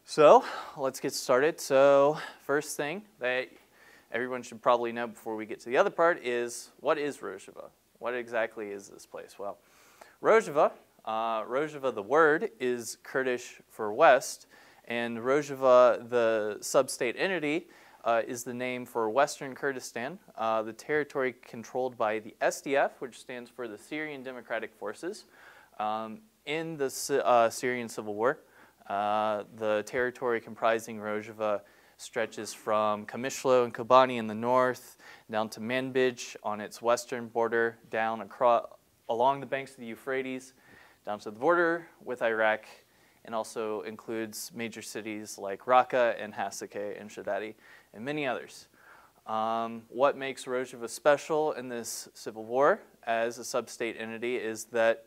So let's get started. So first thing that everyone should probably know before we get to the other part is, what is Rojava? What exactly is this place? Well, Rojava, the word, is Kurdish for west, and Rojava, the sub-state entity, is the name for Western Kurdistan, the territory controlled by the SDF, which stands for the Syrian Democratic Forces. In the Syrian Civil War, the territory comprising Rojava stretches from Kamishlo and Kobani in the north, down to Manbij on its western border, down along the banks of the Euphrates, down to the border with Iraq, and also includes major cities like Raqqa and Hasakeh and Shadadi, and many others. What makes Rojava special in this civil war as a sub-state entity is that,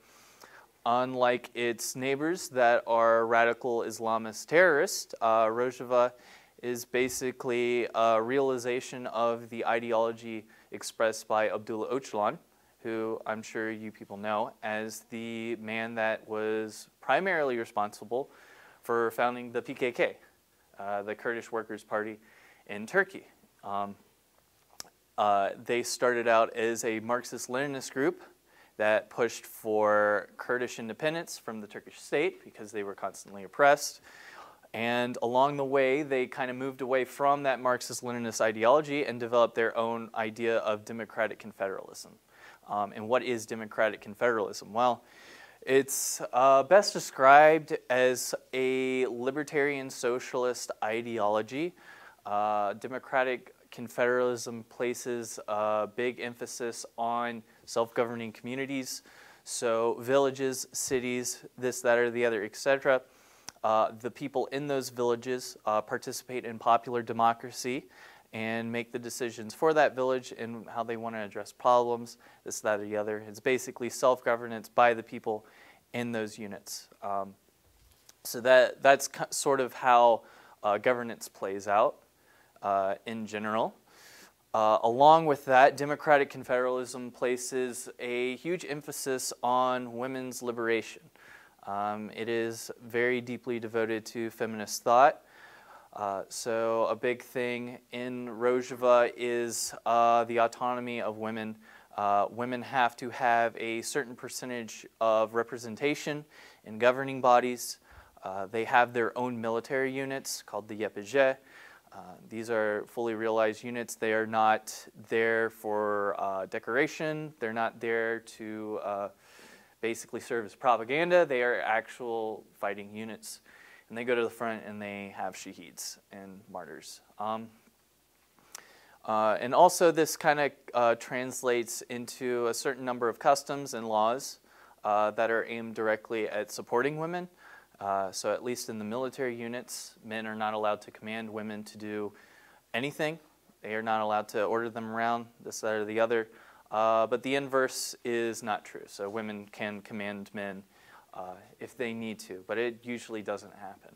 unlike its neighbors that are radical Islamist terrorists, Rojava is basically a realization of the ideology expressed by Abdullah Öcalan, who I'm sure you people know as the man that was primarily responsible for founding the PKK, the Kurdish Workers' Party in Turkey. They started out as a Marxist-Leninist group that pushed for Kurdish independence from the Turkish state because they were constantly oppressed. And along the way, they kind of moved away from that Marxist-Leninist ideology and developed their own idea of democratic confederalism. And what is democratic confederalism? Well, it's best described as a libertarian socialist ideology. Democratic confederalism places a big emphasis on self-governing communities, so villages, cities, this, that, or the other, etc. The people in those villages participate in popular democracy and make the decisions for that village and how they want to address problems, this, that, or the other. It's basically self-governance by the people in those units. So that's sort of how governance plays out in general. Along with that, democratic confederalism places a huge emphasis on women's liberation. It is very deeply devoted to feminist thought. So a big thing in Rojava is the autonomy of women. Women have to have a certain percentage of representation in governing bodies. They have their own military units called the YPG. These are fully realized units. They are not there for decoration. They're not there to basically serve as propaganda. They are actual fighting units. And they go to the front and they have shaheeds and martyrs. And also this kind of translates into a certain number of customs and laws that are aimed directly at supporting women. So at least in the military units, men are not allowed to command women to do anything. They are not allowed to order them around, this, that, or the other. But the inverse is not true. So women can command men if they need to, but it usually doesn't happen.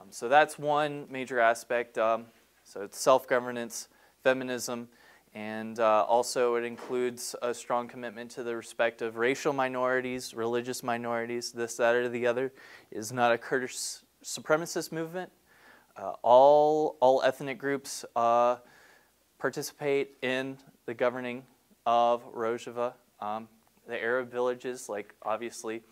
So that's one major aspect. So it's self-governance, feminism, and also it includes a strong commitment to the respect of racial minorities, religious minorities, this, that, or the other. It is not a Kurdish supremacist movement. All ethnic groups participate in the governing of Rojava. The Arab villages, like obviously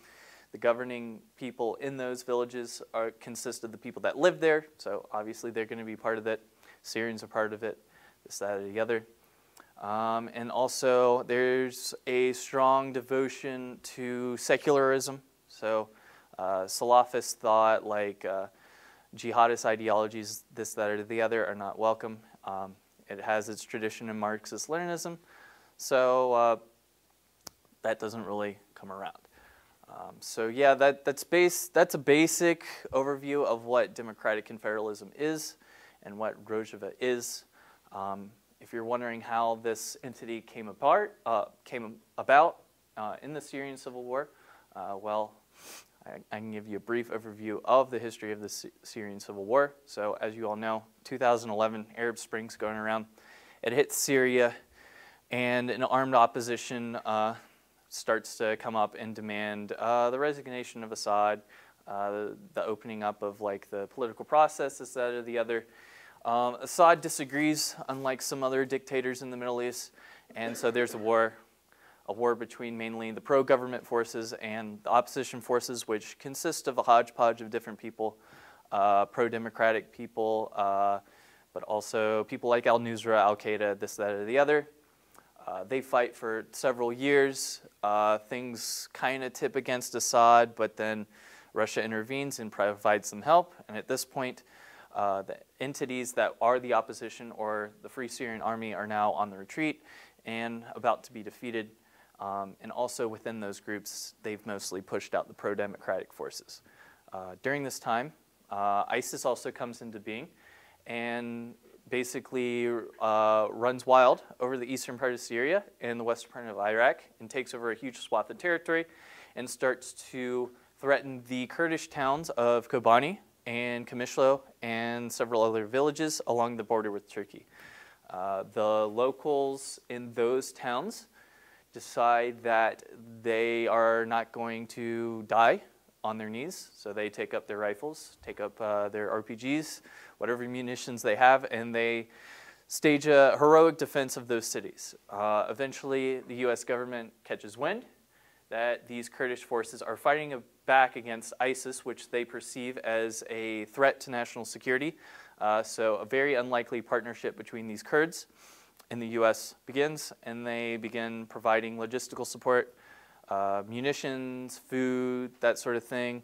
the governing people in those villages consist of the people that live there, so obviously they're going to be part of it. Syrians are part of it, this, that, or the other. And also there's a strong devotion to secularism. So Salafist thought, like jihadist ideologies, this, that, or the other, are not welcome. It has its tradition in Marxist-Leninism, so that doesn't really come around. So yeah, that's a basic overview of what democratic confederalism is and what Rojava is. If you're wondering how this entity came about in the Syrian Civil War, well, I can give you a brief overview of the history of the Syrian Civil War. So as you all know, 2011, Arab Spring's going around. It hits Syria, and an armed opposition starts to come up and demand the resignation of Assad, the opening up of like the political process, this, that, or the other. Assad disagrees, unlike some other dictators in the Middle East, and so there's a war between mainly the pro-government forces and the opposition forces, which consist of a hodgepodge of different people, pro-democratic people, but also people like al-Nusra, al-Qaeda, this, that, or the other. They fight for several years. Things kind of tip against Assad, but then Russia intervenes and provides some help. And at this point, the entities that are the opposition or the Free Syrian Army are now on the retreat and about to be defeated. And also within those groups, they've mostly pushed out the pro-democratic forces. During this time, ISIS also comes into being and basically runs wild over the eastern part of Syria and the western part of Iraq and takes over a huge swath of territory and starts to threaten the Kurdish towns of Kobani and Kamishlo and several other villages along the border with Turkey. The locals in those towns decide that they are not going to die on their knees, so they take up their rifles, take up their RPGs, whatever munitions they have, and they stage a heroic defense of those cities. Eventually, the US government catches wind that these Kurdish forces are fighting back against ISIS, which they perceive as a threat to national security. So a very unlikely partnership between these Kurds and the US begins, and they begin providing logistical support, munitions, food, that sort of thing.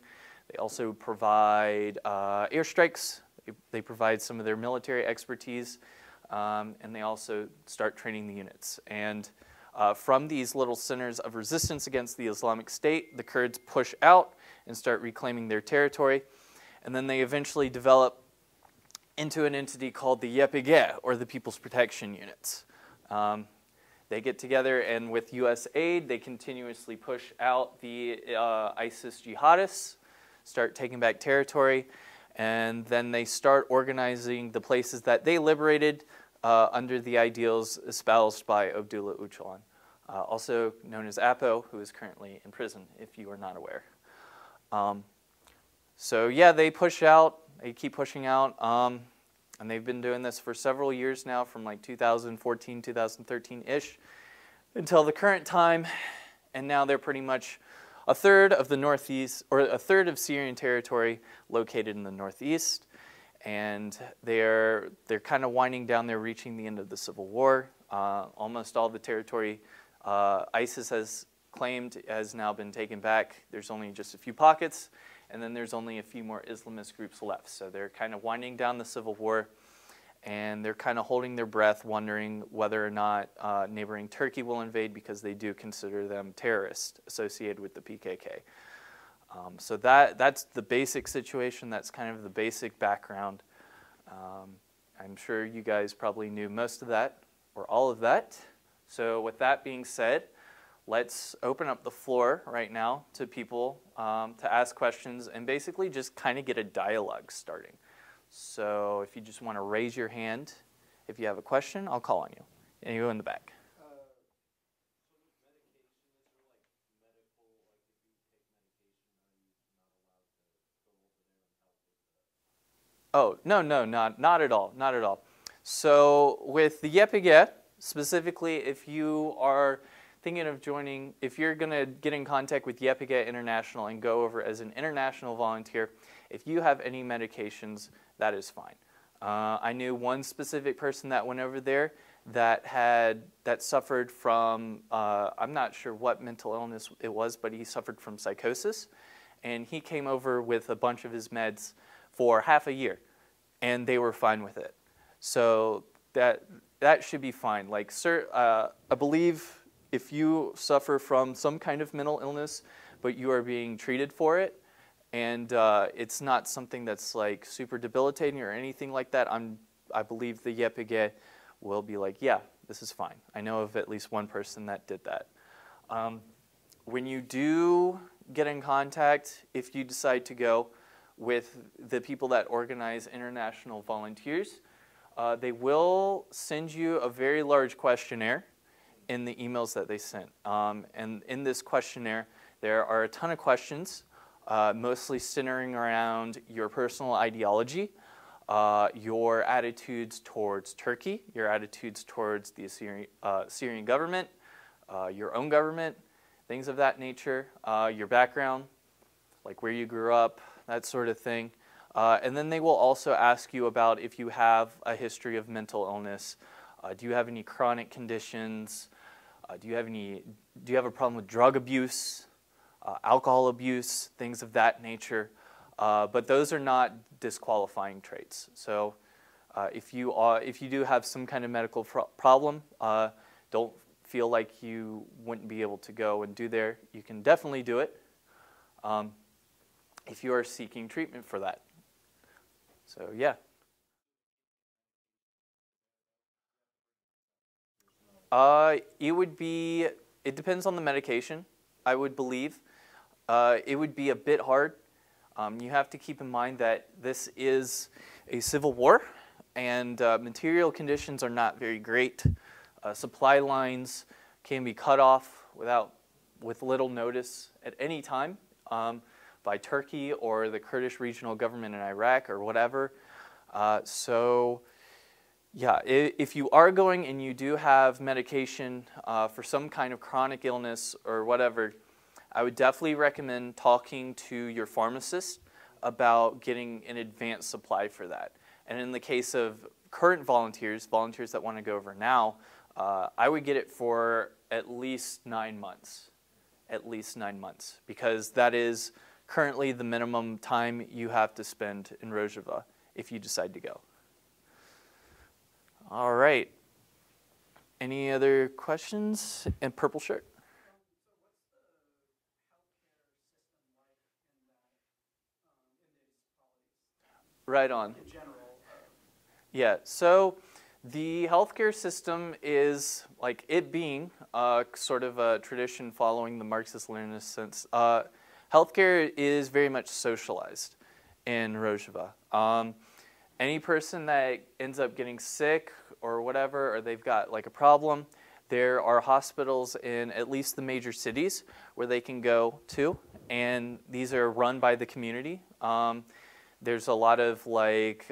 They also provide airstrikes. They provide some of their military expertise, and they also start training the units. And from these little centers of resistance against the Islamic State, the Kurds push out and start reclaiming their territory. And then they eventually develop into an entity called the YPG, or the People's Protection Units. They get together, and with US aid, they continuously push out the ISIS jihadists, start taking back territory, and then they start organizing the places that they liberated under the ideals espoused by Abdullah Öcalan, also known as Apo, who is currently in prison, if you are not aware. So yeah, they push out, they keep pushing out, and they've been doing this for several years now, from like 2014, 2013-ish, until the current time, and now they're pretty much a third of the northeast, or a third of Syrian territory located in the northeast, and they're kind of winding down. They're reaching the end of the civil war. Almost all the territory ISIS has claimed has now been taken back. There's only just a few pockets, and then there's only a few more Islamist groups left. So they're kind of winding down the civil war, and they're kind of holding their breath, wondering whether or not neighboring Turkey will invade, because they do consider them terrorists associated with the PKK. So that's the basic situation. That's kind of the basic background. I'm sure you guys probably knew most of that, or all of that. So with that being said, let's open up the floor right now to people to ask questions and basically just kind of get a dialogue starting. So if you just want to raise your hand, if you have a question, I'll call on you. And you go in the back. Oh, no, not at all, not at all. So with the YPG, specifically, if you are thinking of joining, if you're going to get in contact with YPG International and go over as an international volunteer, if you have any medications, that is fine. I knew one specific person that went over there that suffered from, I'm not sure what mental illness it was, but he suffered from psychosis, and he came over with a bunch of his meds for half a year, and they were fine with it. So that should be fine. Like, sir, I believe if you suffer from some kind of mental illness, but you are being treated for it, and it's not something that's like super debilitating or anything like that, I believe the YPG will be like, yeah, this is fine. I know of at least one person that did that. When you do get in contact, if you decide to go with the people that organize international volunteers, they will send you a very large questionnaire in the emails that they sent. And in this questionnaire, there are a ton of questions. mostly centering around your personal ideology, your attitudes towards Turkey, your attitudes towards the Syrian government, your own government, things of that nature, your background, like where you grew up, that sort of thing. And then they will also ask you about if you have a history of mental illness. Do you have any chronic conditions? Do you have a problem with drug abuse, alcohol abuse, things of that nature? But those are not disqualifying traits. So if you do have some kind of medical problem, don't feel like you wouldn't be able to go and do there. You can definitely do it if you are seeking treatment for that. So yeah. It depends on the medication, I would believe. It would be a bit hard. You have to keep in mind that this is a civil war, and material conditions are not very great. Supply lines can be cut off with little notice at any time by Turkey or the Kurdish regional government in Iraq or whatever. So yeah, if you are going and you do have medication for some kind of chronic illness or whatever, I would definitely recommend talking to your pharmacist about getting an advanced supply for that. And in the case of current volunteers that want to go over now, I would get it for at least 9 months. At least 9 months, because that is currently the minimum time you have to spend in Rojava if you decide to go. All right. Any other questions? And purple shirt. Right on. Yeah, so the healthcare system is, like it being sort of a tradition following the Marxist-Leninist sense, healthcare is very much socialized in Rojava. Any person that ends up getting sick or whatever, or they've got like a problem, there are hospitals in at least the major cities where they can go to, and these are run by the community. There's a lot of like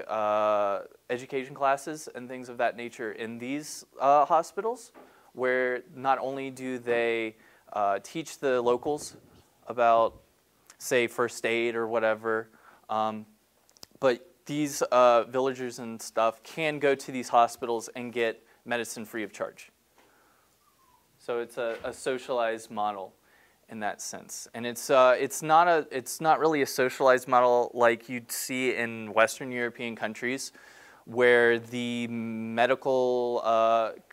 education classes and things of that nature in these hospitals, where not only do they teach the locals about, say, first aid or whatever, but these villagers and stuff can go to these hospitals and get medicine free of charge. So it's a socialized model in that sense, and it's not really a socialized model like you'd see in Western European countries, where the medical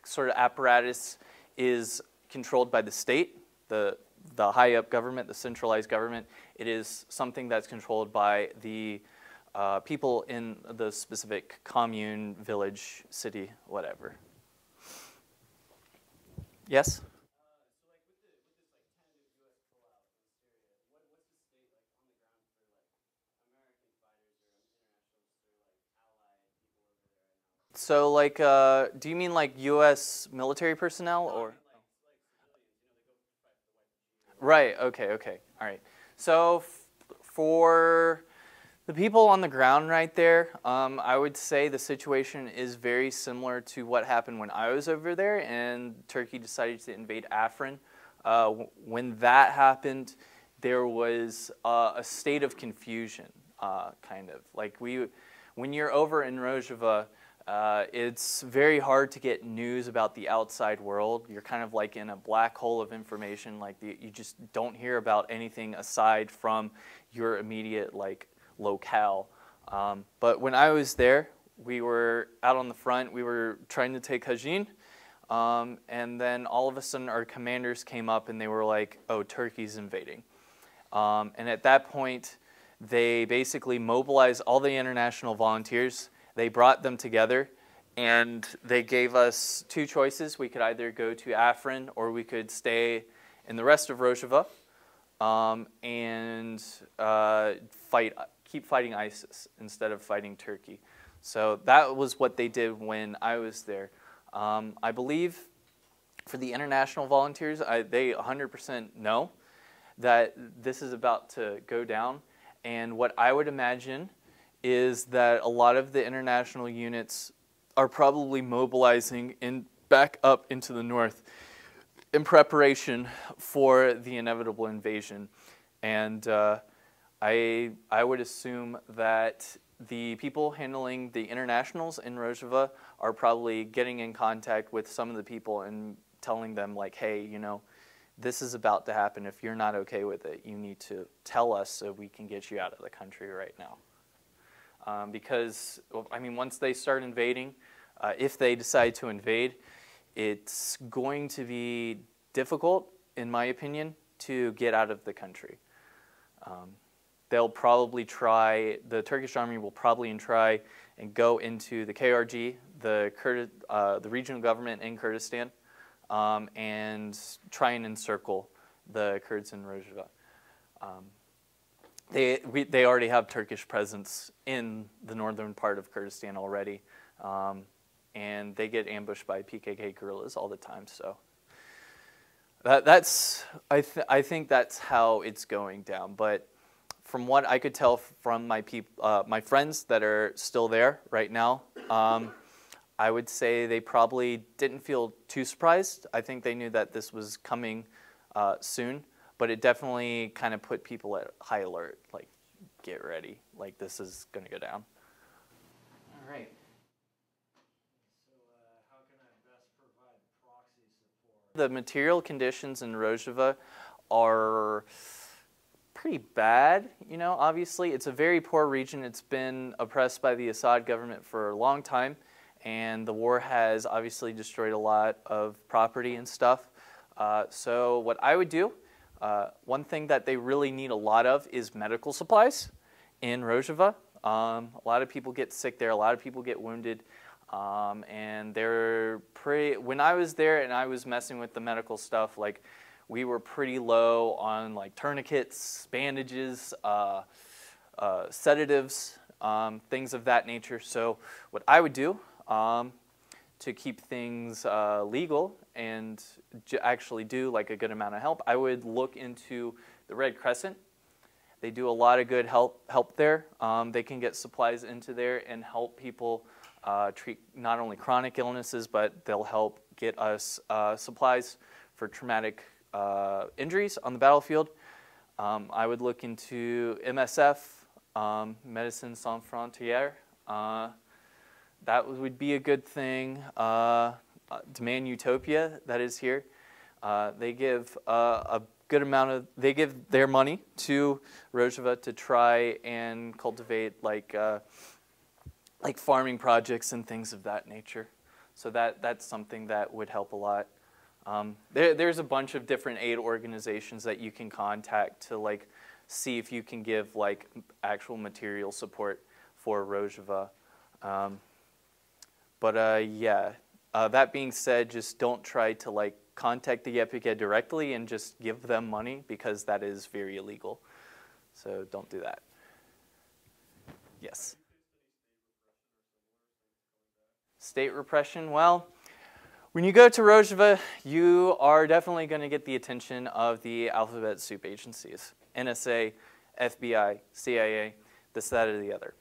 sort of apparatus is controlled by the state, the high up government, the centralized government. It is something that's controlled by the people in the specific commune, village, city, whatever. Yes? So, like, do you mean like U.S. military personnel or? Right. Okay. Okay. All right. So, for the people on the ground right there, I would say the situation is very similar to what happened when I was over there and Turkey decided to invade Afrin. When that happened, there was a state of confusion, kind of. Like when you're over in Rojava, it's very hard to get news about the outside world. You're kind of like in a black hole of information. Like you just don't hear about anything aside from your immediate like locale. But when I was there, we were out on the front. We were trying to take Hajin, and then all of a sudden our commanders came up and they were like, "Oh, Turkey's invading." And at that point, they basically mobilized all the international volunteers. They brought them together, and they gave us two choices. We could either go to Afrin, or we could stay in the rest of Rojava and keep fighting ISIS instead of fighting Turkey. So that was what they did when I was there. I believe for the international volunteers, they 100% know. that this is about to go down. And what I would imagine is that a lot of the international units are probably mobilizing back up into the north in preparation for the inevitable invasion. And I would assume that the people handling the internationals in Rojava are probably getting in contact with some of the people and telling them, like, hey, you know, this is about to happen. If you're not okay with it, you need to tell us so we can get you out of the country right now. Because, I mean, once they start invading, if they decide to invade, it's going to be difficult, in my opinion, to get out of the country. They'll probably try, the Turkish army will probably try and go into the KRG, the regional government in Kurdistan, and try and encircle the Kurds in Rojava. They already have Turkish presence in the northern part of Kurdistan already, and they get ambushed by PKK guerrillas all the time. So I think that's how it's going down. But from what I could tell from my friends that are still there right now, I would say they probably didn't feel too surprised. I think they knew that this was coming soon, but it definitely kind of put people at high alert, like, get ready, like, this is going to go down. All right. So how can I best provide proxy support? The material conditions in Rojava are pretty bad, you know, obviously. It's a very poor region. It's been oppressed by the Assad government for a long time, and the war has obviously destroyed a lot of property and stuff. So what I would do, one thing that they really need a lot of is medical supplies in Rojava. A lot of people get sick there, a lot of people get wounded, and they're pretty, when I was there and I was messing with the medical stuff, like, we were pretty low on, like, tourniquets, bandages, sedatives, things of that nature. So what I would do to keep things legal and actually do, like, a good amount of help, I would look into the Red Crescent. They do a lot of good help there. They can get supplies into there and help people treat not only chronic illnesses, but they'll help get us supplies for traumatic injuries on the battlefield. I would look into MSF, Médecins Sans Frontières. That would be a good thing. Demand Utopia, that is here. They give a good amount of, they give their money to Rojava to try and cultivate, like farming projects and things of that nature. So that's something that would help a lot. There's a bunch of different aid organizations that you can contact to, like, see if you can give, like, actual material support for Rojava. Yeah, that being said, just don't try to, like, contact the YPG directly and just give them money, because that is very illegal. So don't do that. Yes. State repression, well, when you go to Rojava, you are definitely going to get the attention of the alphabet soup agencies. NSA, FBI, CIA, this, that, or the other.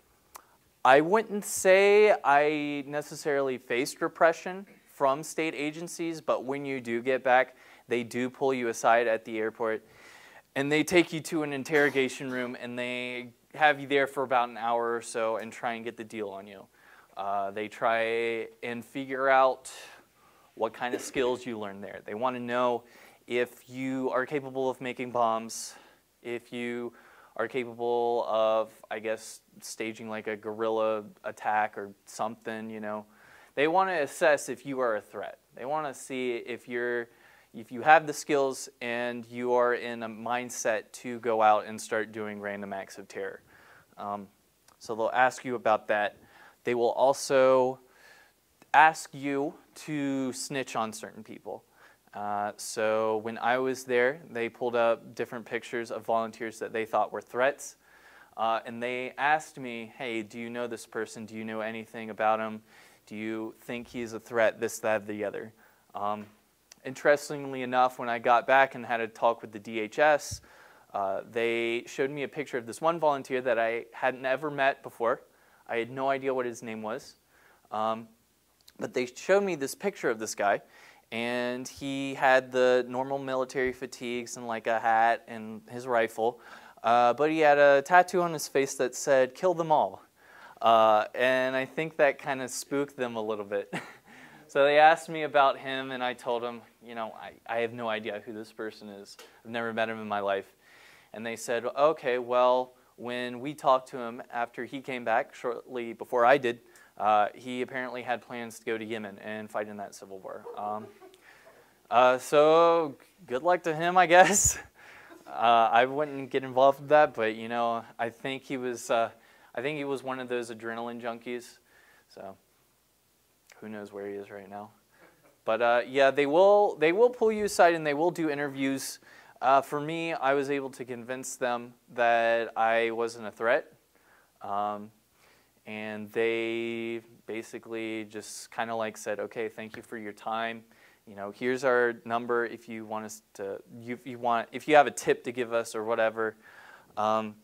I wouldn't say I necessarily faced repression from state agencies, but when you do get back, they do pull you aside at the airport, and they take you to an interrogation room, and they have you there for about an hour or so and try and get the deal on you. They try and figure out what kind of skills you learn there. They want to know if you are capable of making bombs, if you are capable of, I guess, staging like a guerrilla attack or something, you know. They want to assess if you are a threat. They want to see if you have the skills and you are in a mindset to go out and start doing random acts of terror. So they'll ask you about that. They will also ask you to snitch on certain people. So when I was there, they pulled up different pictures of volunteers that they thought were threats. And they asked me, hey, do you know this person? Do you know anything about him? Do you think he's a threat, this, that, the other? Interestingly enough, when I got back and had a talk with the DHS, They showed me a picture of this one volunteer that I had never met before. I had no idea what his name was. But they showed me this picture of this guy, and he had the normal military fatigues and like a hat and his rifle, but he had a tattoo on his face that said, "Kill them all." And I think that kind of spooked them a little bit. So they asked me about him, and I told them, you know, I have no idea who this person is. I've never met him in my life. And they said, okay, well, when we talked to him after he came back, shortly before I did, he apparently had plans to go to Yemen and fight in that civil war. So good luck to him, I guess. I wouldn't get involved with that, but you know, I think he was one of those adrenaline junkies. So who knows where he is right now? But yeah, they will pull you aside and they will do interviews. For me, I was able to convince them that I wasn't a threat. And they basically just kind of like said, okay, thank you for your time. You know, here's our number if you want us to, if you have a tip to give us or whatever. And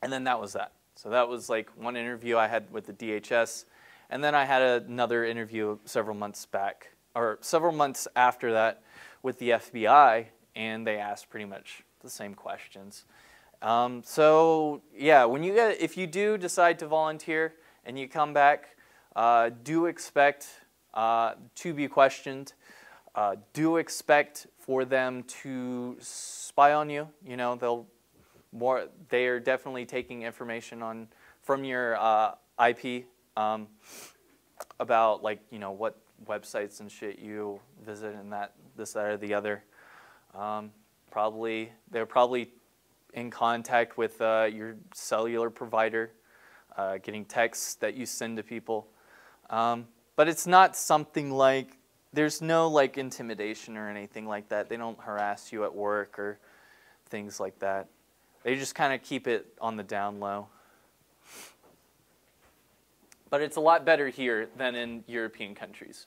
then that was that. So that was like one interview I had with the DHS. And then I had another interview several months back, or several months after that with the FBI, and they asked pretty much the same questions. So yeah, if you do decide to volunteer and you come back, do expect to be questioned. Do expect for them to spy on you. You know, they are definitely taking information from your IP about, like, you know, what websites and shit you visit and this, that, or the other. They're probably in contact with your cellular provider, getting texts that you send to people. But it's not something like, there's no like intimidation or anything like that. They don't harass you at work or things like that. They just kind of keep it on the down low. But it's a lot better here than in European countries.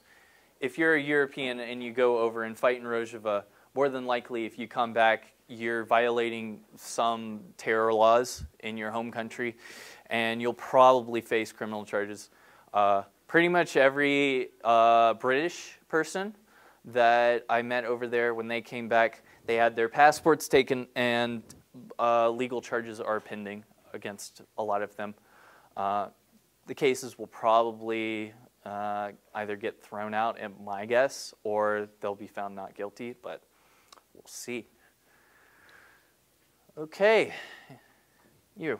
If you're a European and you go over and fight in Rojava, more than likely if you come back, you're violating some terror laws in your home country, and you'll probably face criminal charges. Pretty much every British person that I met over there, when they came back, they had their passports taken, and legal charges are pending against a lot of them. The cases will probably either get thrown out, at my guess, or they'll be found not guilty, but we'll see. Okay, you.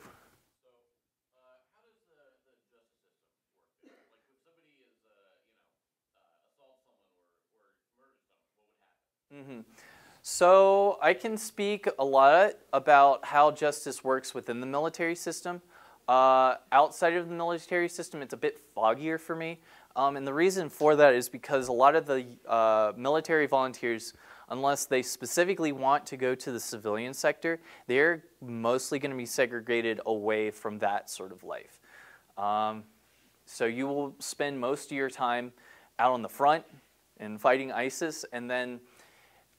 So I can speak a lot about how justice works within the military system. Outside of the military system, it's a bit foggier for me. And the reason for that is because a lot of the military volunteers, unless they specifically want to go to the civilian sector, they're mostly going to be segregated away from that sort of life. So you will spend most of your time out on the front and fighting ISIS, and then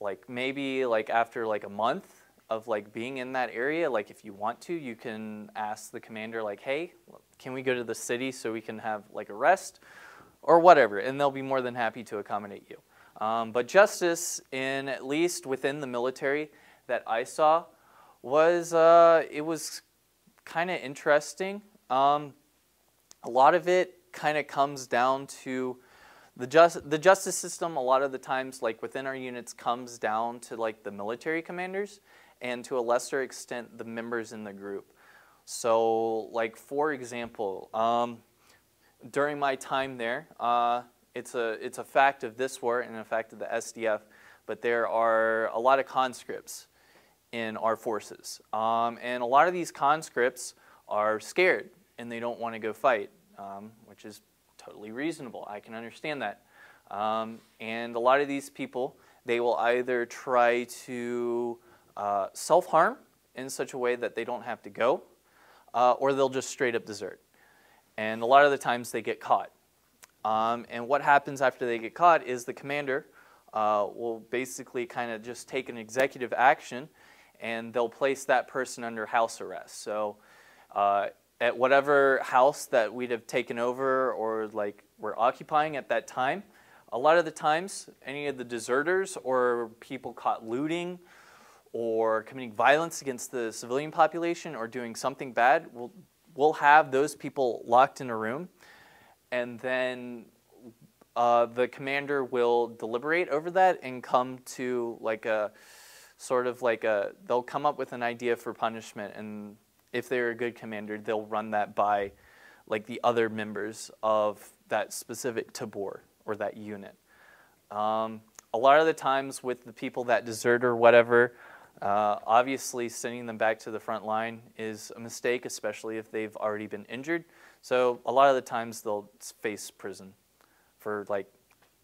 like maybe like after like a month of like being in that area, like if you want to, you can ask the commander like, hey, can we go to the city so we can have like a rest or whatever, and they'll be more than happy to accommodate you. But justice, at least within the military that I saw, was it was kind of interesting. A lot of it kind of comes down to the justice system. A lot of the times, like within our units, comes down to like the military commanders, and to a lesser extent the members in the group. So like for example, during my time there, it's a fact of this war and a fact of the SDF, but there are a lot of conscripts in our forces. And a lot of these conscripts are scared and they don't want to go fight, which is totally reasonable. I can understand that. And a lot of these people, they will either try to self-harm in such a way that they don't have to go, or they'll just straight up desert. And a lot of the times they get caught. And what happens after they get caught is the commander will basically kind of just take an executive action and they'll place that person under house arrest. So at whatever house that we'd have taken over or like we're occupying at that time, a lot of the times any of the deserters or people caught looting or committing violence against the civilian population or doing something bad, we'll have those people locked in a room, and then the commander will deliberate over that and come to like a sort of like they'll come up with an idea for punishment, and if they're a good commander, they'll run that by like the other members of that specific tabor or that unit. A lot of the times with the people that desert or whatever, obviously sending them back to the front line is a mistake, especially if they've already been injured. So a lot of the times they'll face prison for like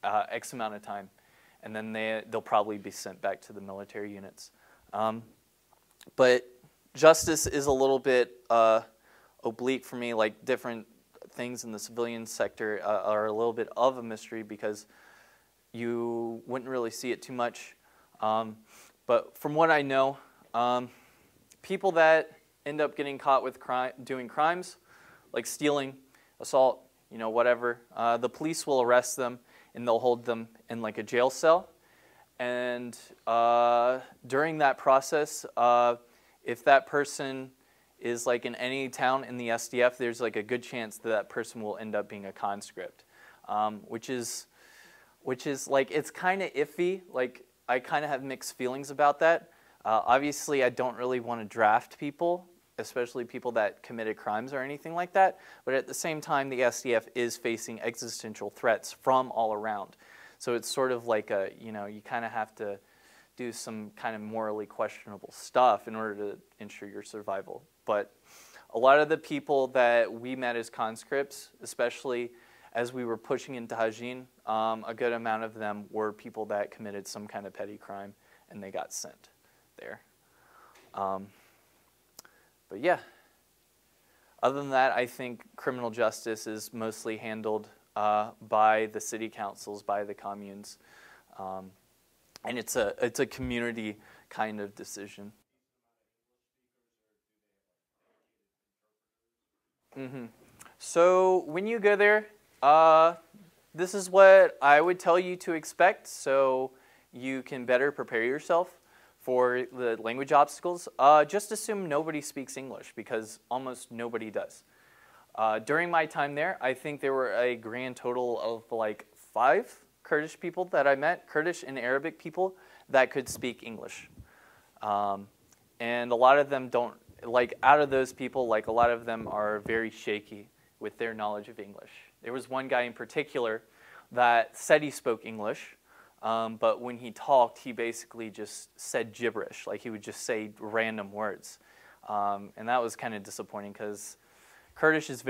X amount of time, and then they'll probably be sent back to the military units. But justice is a little bit oblique for me. Like different things in the civilian sector are a little bit of a mystery because you wouldn't really see it too much. But from what I know, people that end up getting caught with doing crimes like stealing, assault, you know, whatever, the police will arrest them and they'll hold them in like a jail cell. And during that process, if that person is like in any town in the SDF, there's like a good chance that that person will end up being a conscript, which is like, it's kind of iffy. Like I kind of have mixed feelings about that. Obviously, I don't really want to draft people, especially people that committed crimes or anything like that. But at the same time, the SDF is facing existential threats from all around. So it's sort of like a, you know, you kind of have to do some kind of morally questionable stuff in order to ensure your survival. But a lot of the people that we met as conscripts, especially as we were pushing into Hajin, a good amount of them were people that committed some kind of petty crime and they got sent there. But yeah, other than that, I think criminal justice is mostly handled by the city councils, by the communes, and it's a community kind of decision. So when you go there, this is what I would tell you to expect, so you can better prepare yourself for the language obstacles. Just assume nobody speaks English, because almost nobody does. During my time there, I think there were a grand total of like 5 Kurdish people that I met, Kurdish and Arabic people that could speak English. And a lot of them don't, like out of those people, like a lot of them are very shaky with their knowledge of English. There was one guy in particular that said he spoke English, but when he talked, he basically just said gibberish, like he would just say random words. And that was kind of disappointing because Kurdish is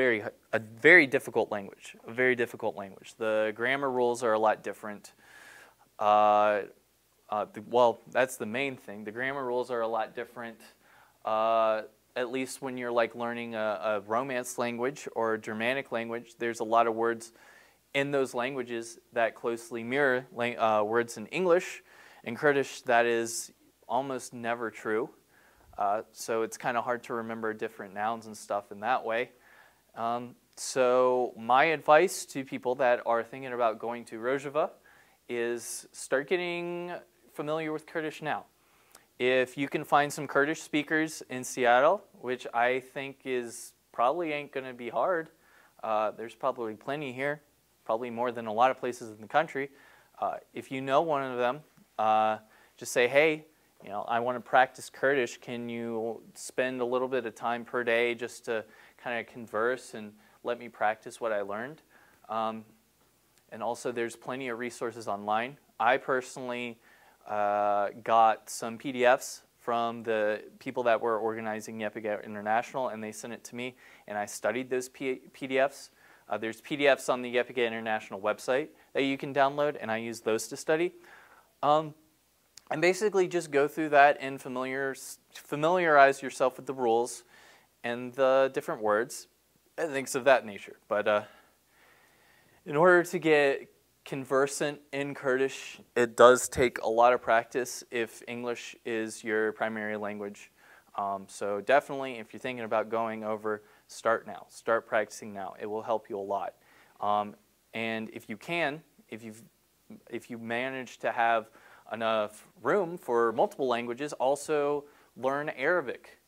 a very difficult language, a very difficult language. The grammar rules are a lot different. Well, that's the main thing. The grammar rules are a lot different, at least when you're like learning a Romance language or a Germanic language. There's a lot of words in those languages that closely mirror words in English. In Kurdish, that is almost never true. So it's kind of hard to remember different nouns and stuff in that way. So my advice to people that are thinking about going to Rojava is start getting familiar with Kurdish now. If you can find some Kurdish speakers in Seattle, which I think probably ain't going to be hard, there's probably plenty here, probably more than a lot of places in the country. If you know one of them, just say, hey, you know, I want to practice Kurdish. Can you spend a little bit of time per day just to kind of converse and let me practice what I learned? And also, there's plenty of resources online. I personally got some PDFs from the people that were organizing Yepiga International, and they sent it to me, and I studied those PDFs. There's PDFs on the Yepiga International website that you can download, and I use those to study. And basically just go through that and familiarize yourself with the rules and the different words and things of that nature. But in order to get conversant in Kurdish. It does take a lot of practice if English is your primary language. So definitely, if you're thinking about going over, start now. Start practicing now. It will help you a lot. And if you can, if you manage to have enough room for multiple languages, also learn Arabic,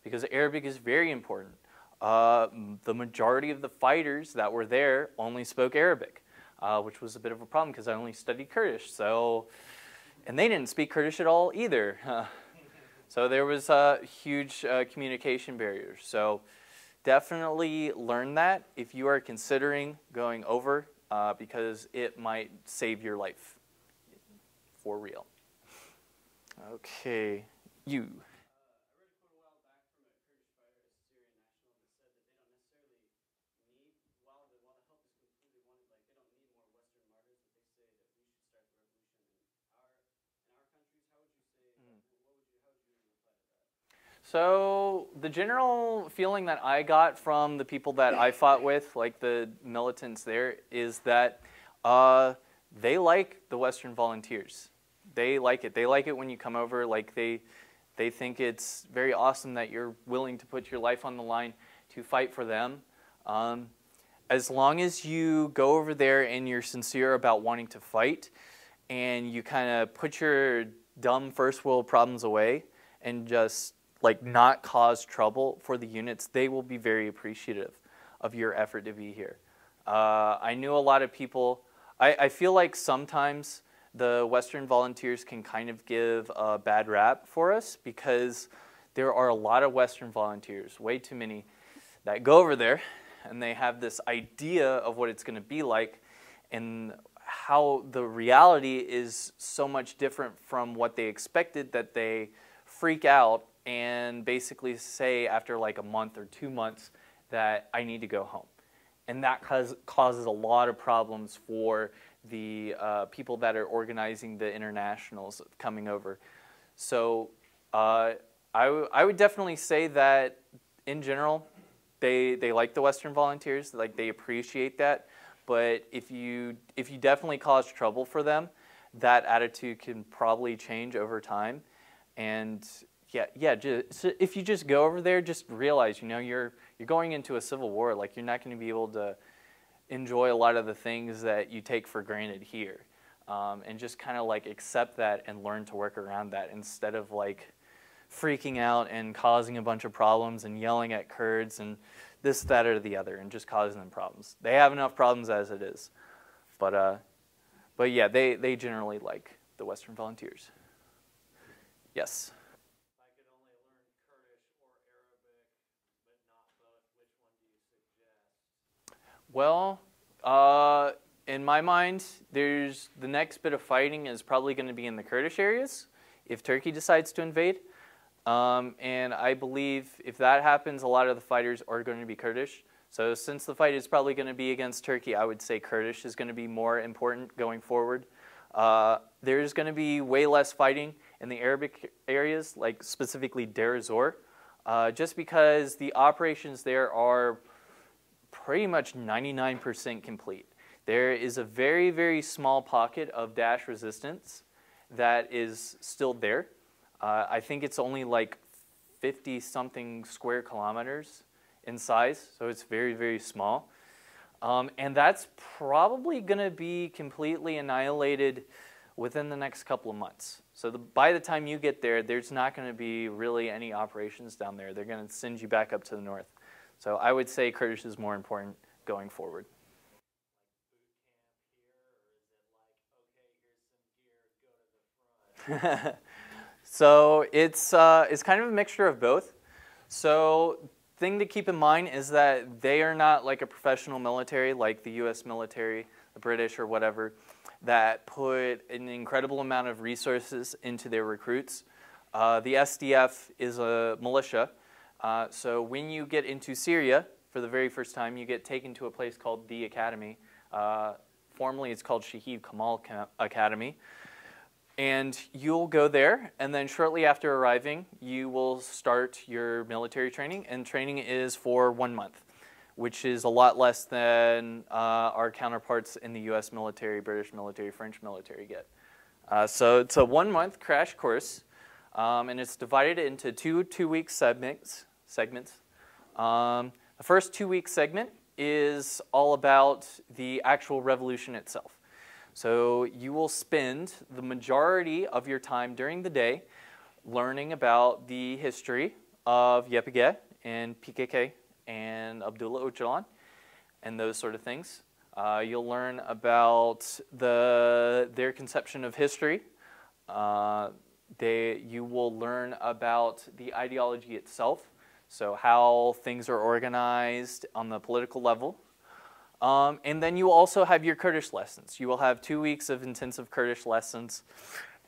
because Arabic is very important. The majority of the fighters that were there only spoke Arabic, which was a bit of a problem because I only studied Kurdish. So, and they didn't speak Kurdish at all either. So there was huge communication barriers. So definitely learn that if you are considering going over, because it might save your life for real. Okay, you. So the general feeling that I got from the people that I fought with, like the militants there, is that they like the Western volunteers. They like it. They like it when you come over. Like they think it's very awesome that you're willing to put your life on the line to fight for them. As long as you go over there and you're sincere about wanting to fight, and you kind of put your dumb first world problems away and just like not cause trouble for the units, they will be very appreciative of your effort to be here. I knew a lot of people. I feel like sometimes the Western volunteers can kind of give a bad rap for us because there are a lot of Western volunteers, way too many, that go over there and they have this idea of what it's going to be like, and how the reality is so much different from what they expected that they freak out and basically say after like a month or 2 months that I need to go home. And that causes a lot of problems for the people that are organizing the internationals coming over. So I would definitely say that in general, they like the Western volunteers, like they appreciate that. But if you definitely cause trouble for them, that attitude can probably change over time. And if you just go over there, just realize, you know, you're going into a civil war. Like, you're not going to be able to enjoy a lot of the things that you take for granted here, and just kind of like accept that and learn to work around that instead of like freaking out and causing a bunch of problems and yelling at Kurds and this, that, or the other, and just causing them problems. They have enough problems as it is, but yeah, they generally like the Western volunteers. Yes. Well, in my mind, the next bit of fighting is probably going to be in the Kurdish areas if Turkey decides to invade. And I believe if that happens, a lot of the fighters are going to be Kurdish. So since the fight is probably going to be against Turkey, I would say Kurdish is going to be more important going forward. There's going to be way less fighting in the Arabic areas, like specifically Deir ez-Zor, just because the operations there are pretty much 99% complete. There is a very, very small pocket of Daesh resistance that is still there. I think it's only like 50-something square kilometers in size, so it's very, very small. And that's probably going to be completely annihilated within the next couple of months. So by the time you get there, there's not going to be really any operations down there. They're going to send you back up to the north. So I would say Kurdish is more important going forward. So it's kind of a mixture of both. So thing to keep in mind is that they are not like a professional military like the US military, the British or whatever, that put an incredible amount of resources into their recruits. The SDF is a militia. So when you get into Syria for the very first time, you get taken to a place called the Academy. Formerly it's called Shahid Kamal Academy. And you'll go there, and then shortly after arriving, you will start your military training, and training is for 1 month. which is a lot less than our counterparts in the US military, British military, French military get. So it's a 1-month crash course, and it's divided into two-week segments. The first 2-week segment is all about the actual revolution itself. So you will spend the majority of your time during the day learning about the history of YPG and PKK and Abdullah Öcalan and those sort of things. You'll learn about their conception of history. You will learn about the ideology itself, so how things are organized on the political level. And then you will also have your Kurdish lessons. You will have 2 weeks of intensive Kurdish lessons.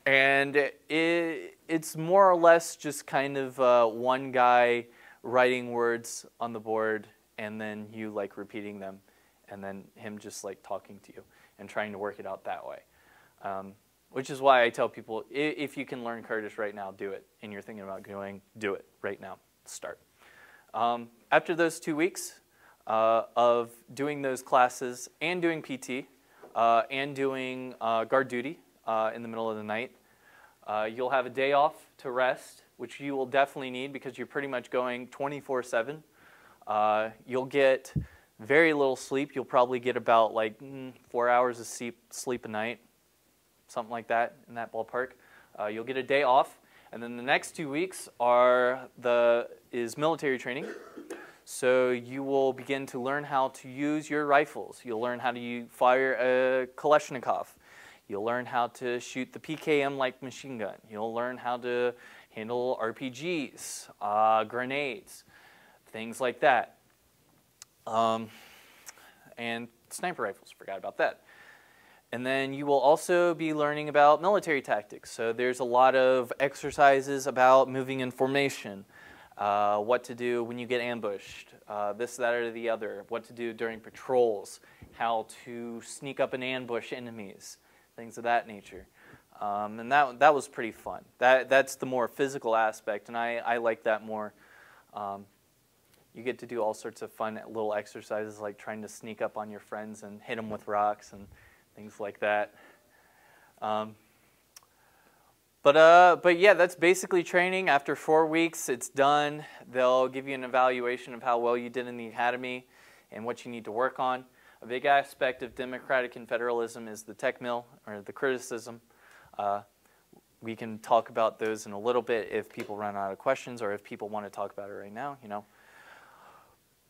And it's more or less just kind of one guy writing words on the board and then you like repeating them and then him just like talking to you and trying to work it out that way. Which is why I tell people, if you can learn Kurdish right now, do it. And you're thinking about going, do it right now. Start. After those 2 weeks of doing those classes and doing PT and doing guard duty in the middle of the night, you'll have a day off to rest, which you will definitely need because you're pretty much going 24/7. You'll get very little sleep. You'll probably get about like 4 hours of sleep a night, something like that, in that ballpark. You'll get a day off, and then the next 2 weeks is military training. So you will begin to learn how to use your rifles. You'll learn how to fire a Kalashnikov. You'll learn how to shoot the PKM-like machine gun. You'll learn how to handle RPGs, grenades, things like that. And sniper rifles, forgot about that. And then you will also be learning about military tactics. So there's a lot of exercises about moving in formation, what to do when you get ambushed, this, that, or the other, what to do during patrols, how to sneak up and ambush enemies, things of that nature. And that was pretty fun. That's the more physical aspect, and I like that more. You get to do all sorts of fun little exercises like trying to sneak up on your friends and hit them with rocks and things like that. But yeah, that's basically training. After 4 weeks, it's done. They'll give you an evaluation of how well you did in the academy and what you need to work on. A big aspect of democratic and federalism is the tech mill, or the criticism. We can talk about those in a little bit if people run out of questions or if people want to talk about it right now, you know.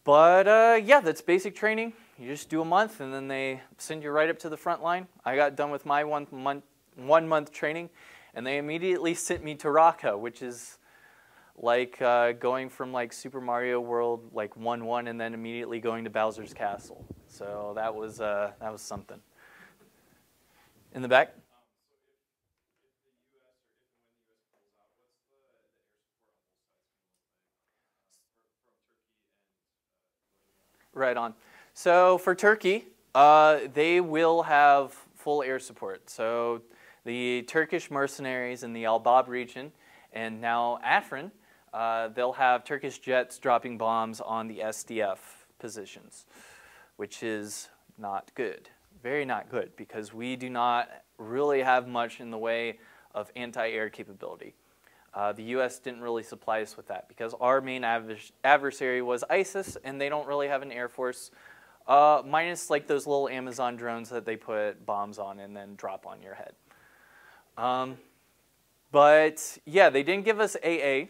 But yeah, that's basic training. You just do a month and then they send you right up to the front line. I got done with my one month training and they immediately sent me to Raqqa, which is like going from like Super Mario World like 1-1 and then immediately going to Bowser's Castle. So that was something. In the back? Right on. So for Turkey, they will have full air support. So the Turkish mercenaries in the Al-Bab region and now Afrin, they'll have Turkish jets dropping bombs on the SDF positions, which is not good. Very not good, because we do not really have much in the way of anti-air capability. The U.S. didn't really supply us with that because our main adversary was ISIS, and they don't really have an air force, minus like those little Amazon drones that they put bombs on and then drop on your head. But yeah, they didn't give us AA,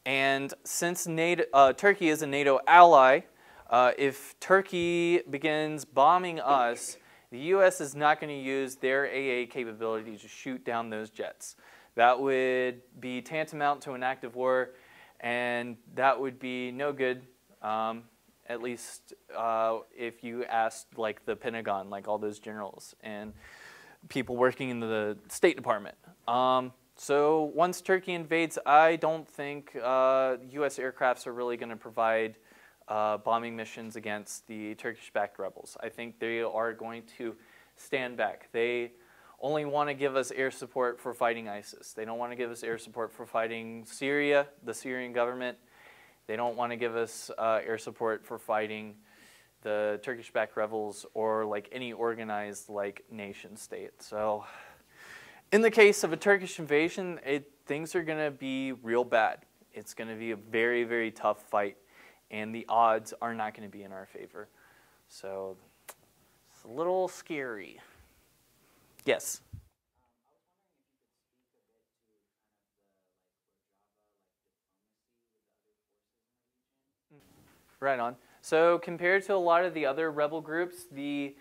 and since Turkey is a NATO ally, if Turkey begins bombing us, the U.S. is not going to use their AA capability to shoot down those jets. That would be tantamount to an act of war, and that would be no good, at least if you asked like the Pentagon, like all those generals and people working in the State Department. So once Turkey invades, I don't think U.S. aircrafts are really going to provide bombing missions against the Turkish-backed rebels. I think they are going to stand back. They only want to give us air support for fighting ISIS. They don't want to give us air support for fighting Syria, the Syrian government. They don't want to give us air support for fighting the Turkish-backed rebels or like any organized like nation state. So in the case of a Turkish invasion, things are going to be real bad. It's going to be a very, very tough fight, and the odds are not going to be in our favor. So it's a little scary. Yes? Right on. So compared to a lot of the other rebel groups, the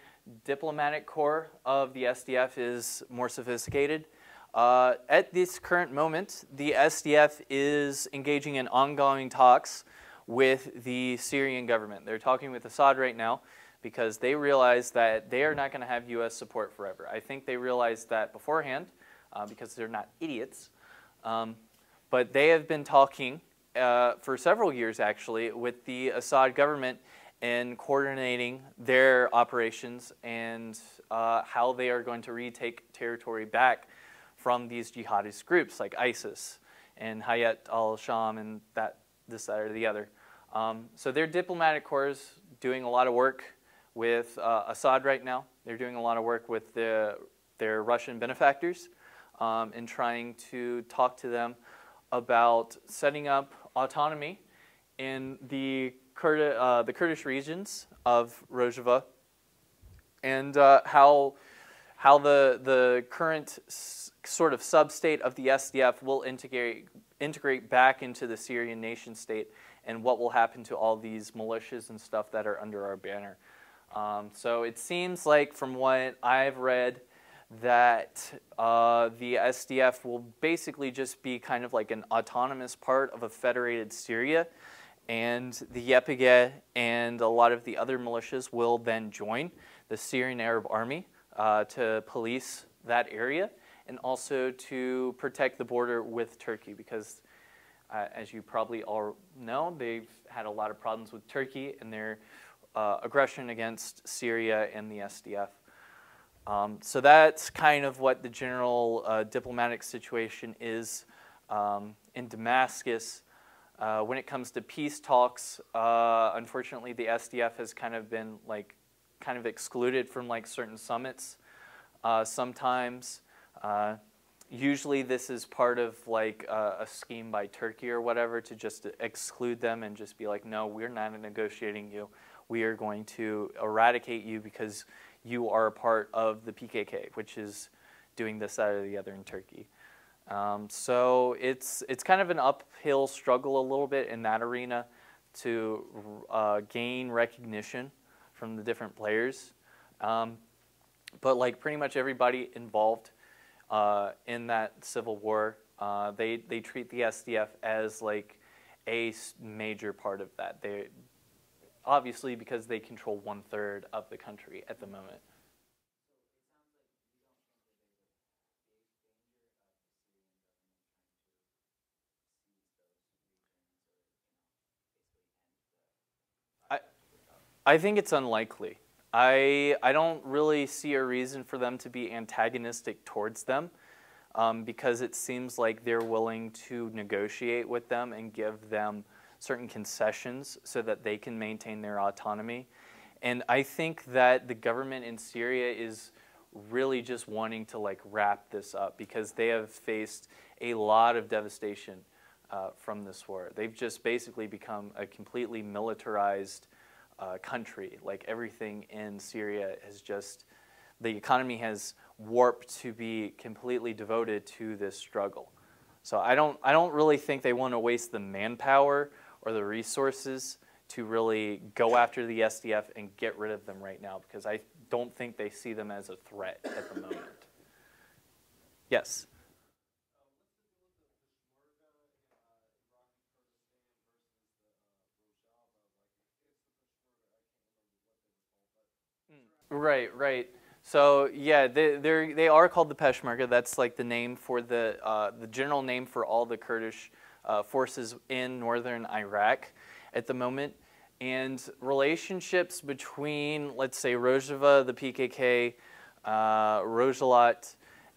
diplomatic corps of the SDF is more sophisticated. At this current moment, the SDF is engaging in ongoing talks with the Syrian government. They're talking with Assad right now because they realize that they are not going to have U.S. support forever. I think they realized that beforehand because they're not idiots. But they have been talking for several years, actually, with the Assad government and coordinating their operations and how they are going to retake territory back from these jihadist groups like ISIS and Hayat al-Sham and this, that, or the other. So their diplomatic corps is doing a lot of work with Assad right now. They're doing a lot of work with their Russian benefactors and trying to talk to them about setting up autonomy in the Kurdish regions of Rojava, and how the current sort of sub-state of the SDF will integrate back into the Syrian nation state, and what will happen to all these militias and stuff that are under our banner. So it seems like, from what I've read, that the SDF will basically just be kind of like an autonomous part of a federated Syria, and the YPG and a lot of the other militias will then join the Syrian Arab Army to police that area and also to protect the border with Turkey, because as you probably all know, they've had a lot of problems with Turkey and their aggression against Syria and the SDF. So that's kind of what the general diplomatic situation is in Damascus. When it comes to peace talks, unfortunately, the SDF has kind of been excluded from like certain summits. Sometimes, usually this is part of like a scheme by Turkey or whatever to just exclude them and just be like, no, we're not negotiating you. We are going to eradicate you because you are a part of the PKK, which is doing this, that, or the other in Turkey. So it's kind of an uphill struggle a little bit in that arena to gain recognition from the different players. But like pretty much everybody involved in that civil war, they treat the SDF as like a major part of that. Obviously, because they control 1/3 of the country at the moment. I think it's unlikely. I don't really see a reason for them to be antagonistic towards them because it seems like they're willing to negotiate with them and give them certain concessions so that they can maintain their autonomy. And I think that the government in Syria is really just wanting to like wrap this up because they have faced a lot of devastation from this war. They've just basically become a completely militarized country. Like everything in Syria has just, the economy has warped to be completely devoted to this struggle. So I don't really think they want to waste the manpower or the resources to really go after the SDF and get rid of them right now, because I don't think they see them as a threat at the moment. Yes? Right, right. So yeah, they are called the Peshmerga. That's like the name for the general name for all the Kurdish forces in northern Iraq at the moment. And relationships between, let's say, Rojava, the PKK, Rojalat,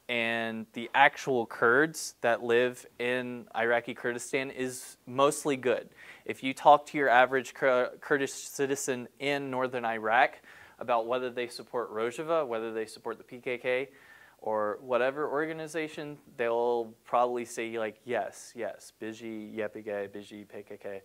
and the actual Kurds that live in Iraqi Kurdistan is mostly good. If you talk to your average Kurdish citizen in northern Iraq about whether they support Rojava, whether they support the PKK, or whatever organization, they'll probably say like, yes, Biji, YPG, Biji, PKK,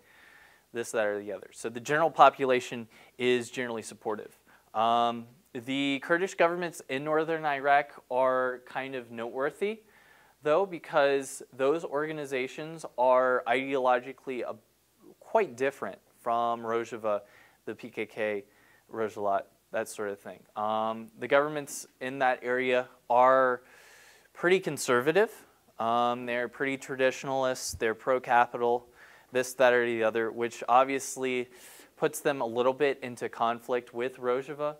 this, that, or the other. So the general population is generally supportive. The Kurdish governments in northern Iraq are kind of noteworthy, though, because those organizations are ideologically quite different from Rojava, the PKK, Rojava, that sort of thing. The governments in that area are pretty conservative. They're pretty traditionalist. They're pro-capital, this, that, or the other, which obviously puts them a little bit into conflict with Rojava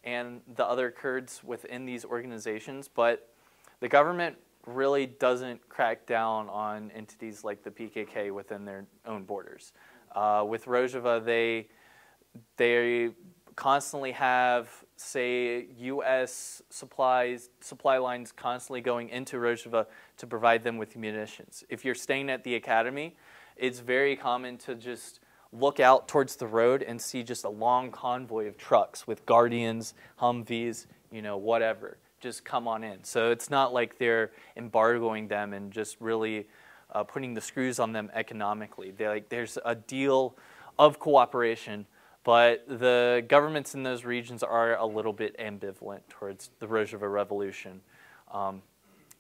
and the other Kurds within these organizations. But the government really doesn't crack down on entities like the PKK within their own borders. With Rojava, they constantly have, say, U.S. supply lines constantly going into Rojava to provide them with munitions. If you're staying at the academy, it's very common to just look out towards the road and see just a long convoy of trucks with Guardians, Humvees, you know, whatever, just come on in. So it's not like they're embargoing them and just really putting the screws on them economically. There's a deal of cooperation, but the governments in those regions are a little bit ambivalent towards the Rojava Revolution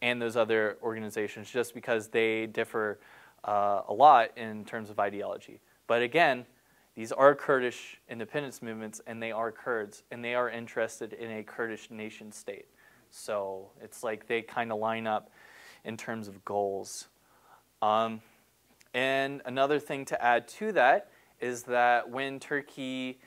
and those other organizations, just because they differ a lot in terms of ideology. But again, these are Kurdish independence movements, and they are Kurds, and they are interested in a Kurdish nation state. So it's like they kind of line up in terms of goals. And another thing to add to that is that when Turkey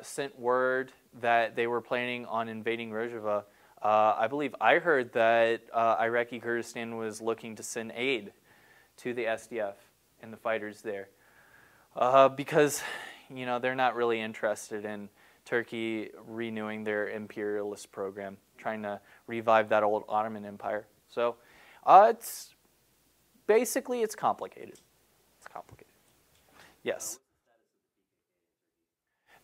sent word that they were planning on invading Rojava, I believe I heard that Iraqi Kurdistan was looking to send aid to the SDF and the fighters there. Because, you know, they're not really interested in Turkey renewing their imperialist program, trying to revive that old Ottoman Empire. So it's complicated. It's complicated. Yes.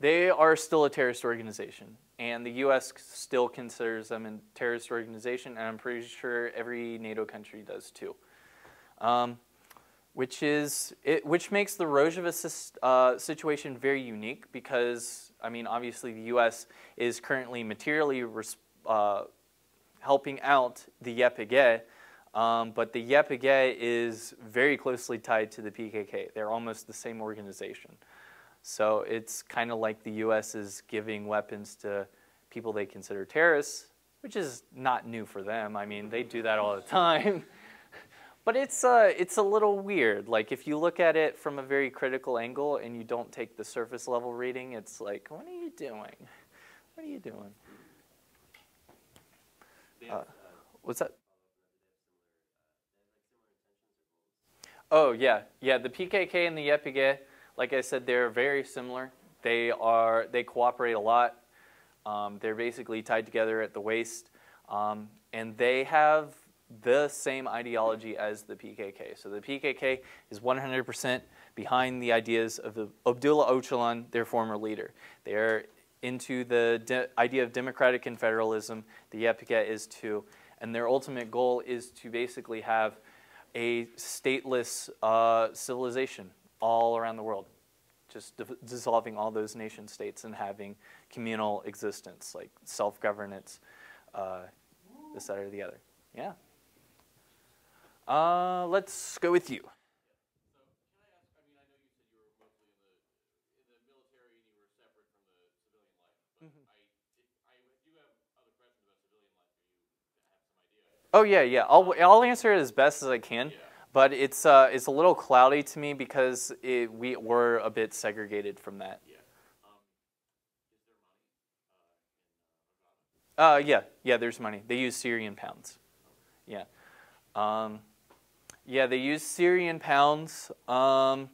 They are still a terrorist organization, and the U.S. still considers them a terrorist organization, and I'm pretty sure every NATO country does too. Which makes the Rojava situation very unique because, I mean, obviously the U.S. is currently materially helping out the YPG, but the YPG is very closely tied to the PKK. They're almost the same organization. So it's kind of like the U.S. is giving weapons to people they consider terrorists, which is not new for them. I mean, they do that all the time. But it's a little weird. Like, if you look at it from a very critical angle and you don't take the surface level reading, it's like, what are you doing? What are you doing? What's that? Oh, yeah. Yeah, the PKK and the YPG, like I said, they're very similar. They cooperate a lot. They're basically tied together at the waist. And they have the same ideology as the PKK. So the PKK is 100% behind the ideas of Abdullah Öcalan, their former leader. They're into the idea of democratic and federalism. The YPG is too. And their ultimate goal is to basically have a stateless civilization all around the world. Just dissolving all those nation states and having communal existence, like self-governance, this, that, or the other. Yeah. Let's go with you. So, can I ask, I mean, I know you said you were mostly in the military and you were separate from the civilian life, but I do have other questions about civilian life for you to have some idea. Oh, yeah. I'll answer it as best as I can, but it's a little cloudy to me because we were a bit segregated from that. Yeah. Is there money Yeah, there's money. They use Syrian pounds. Yeah. Yeah, they use Syrian pounds, and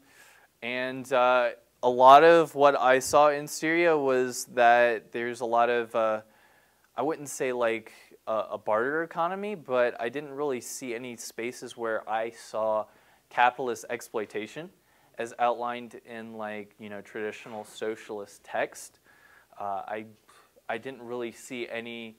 a lot of what I saw in Syria was that there's a lot of, I wouldn't say like a barter economy, but I didn't really see any spaces where I saw capitalist exploitation as outlined in like, you know, traditional socialist text. I didn't really see anything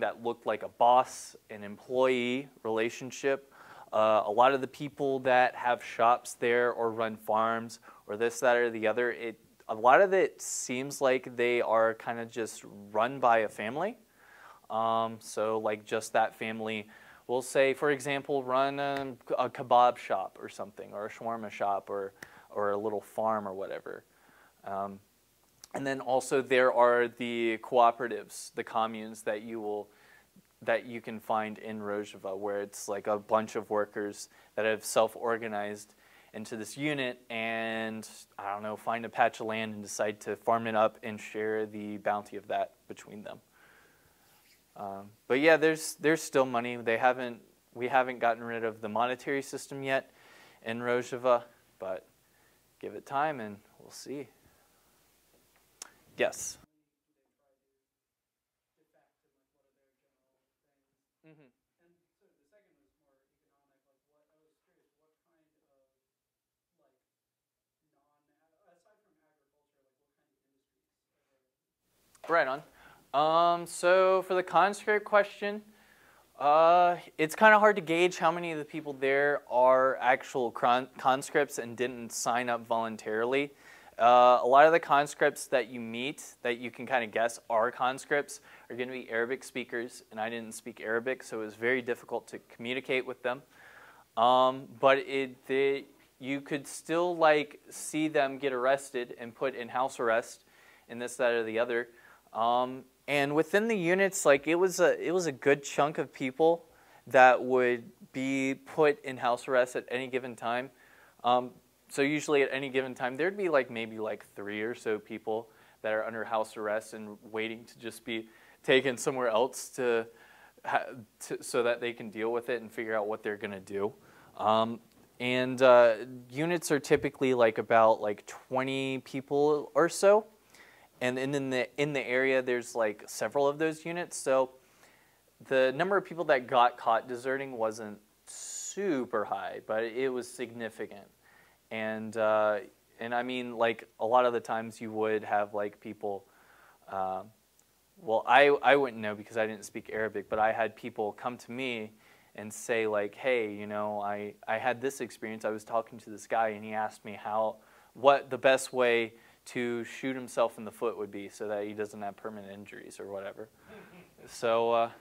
that looked like a boss and employee relationship. A lot of the people that have shops there or run farms or this, that, or the other, a lot of it seems like they are kind of just run by a family. So like just that family will say, for example, run a kebab shop or something, or a shawarma shop, or a little farm or whatever. And then also there are the cooperatives, the communes that you can find in Rojava, where it's like a bunch of workers that have self-organized into this unit and, I don't know, find a patch of land and decide to farm it up and share the bounty of that between them. But yeah, there's still money. We haven't gotten rid of the monetary system yet in Rojava, but give it time and we'll see. Yes. Mm-hmm. Right on. So for the conscript question, it's kind of hard to gauge how many of the people there are actual conscripts and didn't sign up voluntarily. A lot of the conscripts that you meet, that you can kind of guess are conscripts, are going to be Arabic speakers, and I didn't speak Arabic, so it was very difficult to communicate with them. But you could still like see them get arrested and put in house arrest, and this, that, or the other. And within the units, like it was a good chunk of people that would be put in house arrest at any given time. So usually at any given time, there'd be like maybe like 3 or so people that are under house arrest and waiting to just be taken somewhere else so that they can deal with it and figure out what they're gonna do. Units are typically like about like 20 people or so. And in the area, there's like several of those units. So the number of people that got caught deserting wasn't super high, but it was significant. And I mean, like a lot of the times you would have like people. Well, I wouldn't know because I didn't speak Arabic, but I had people come to me and say like, hey, you know, I had this experience. I was talking to this guy, and he asked me what the best way to shoot himself in the foot would be so that he doesn't have permanent injuries or whatever. So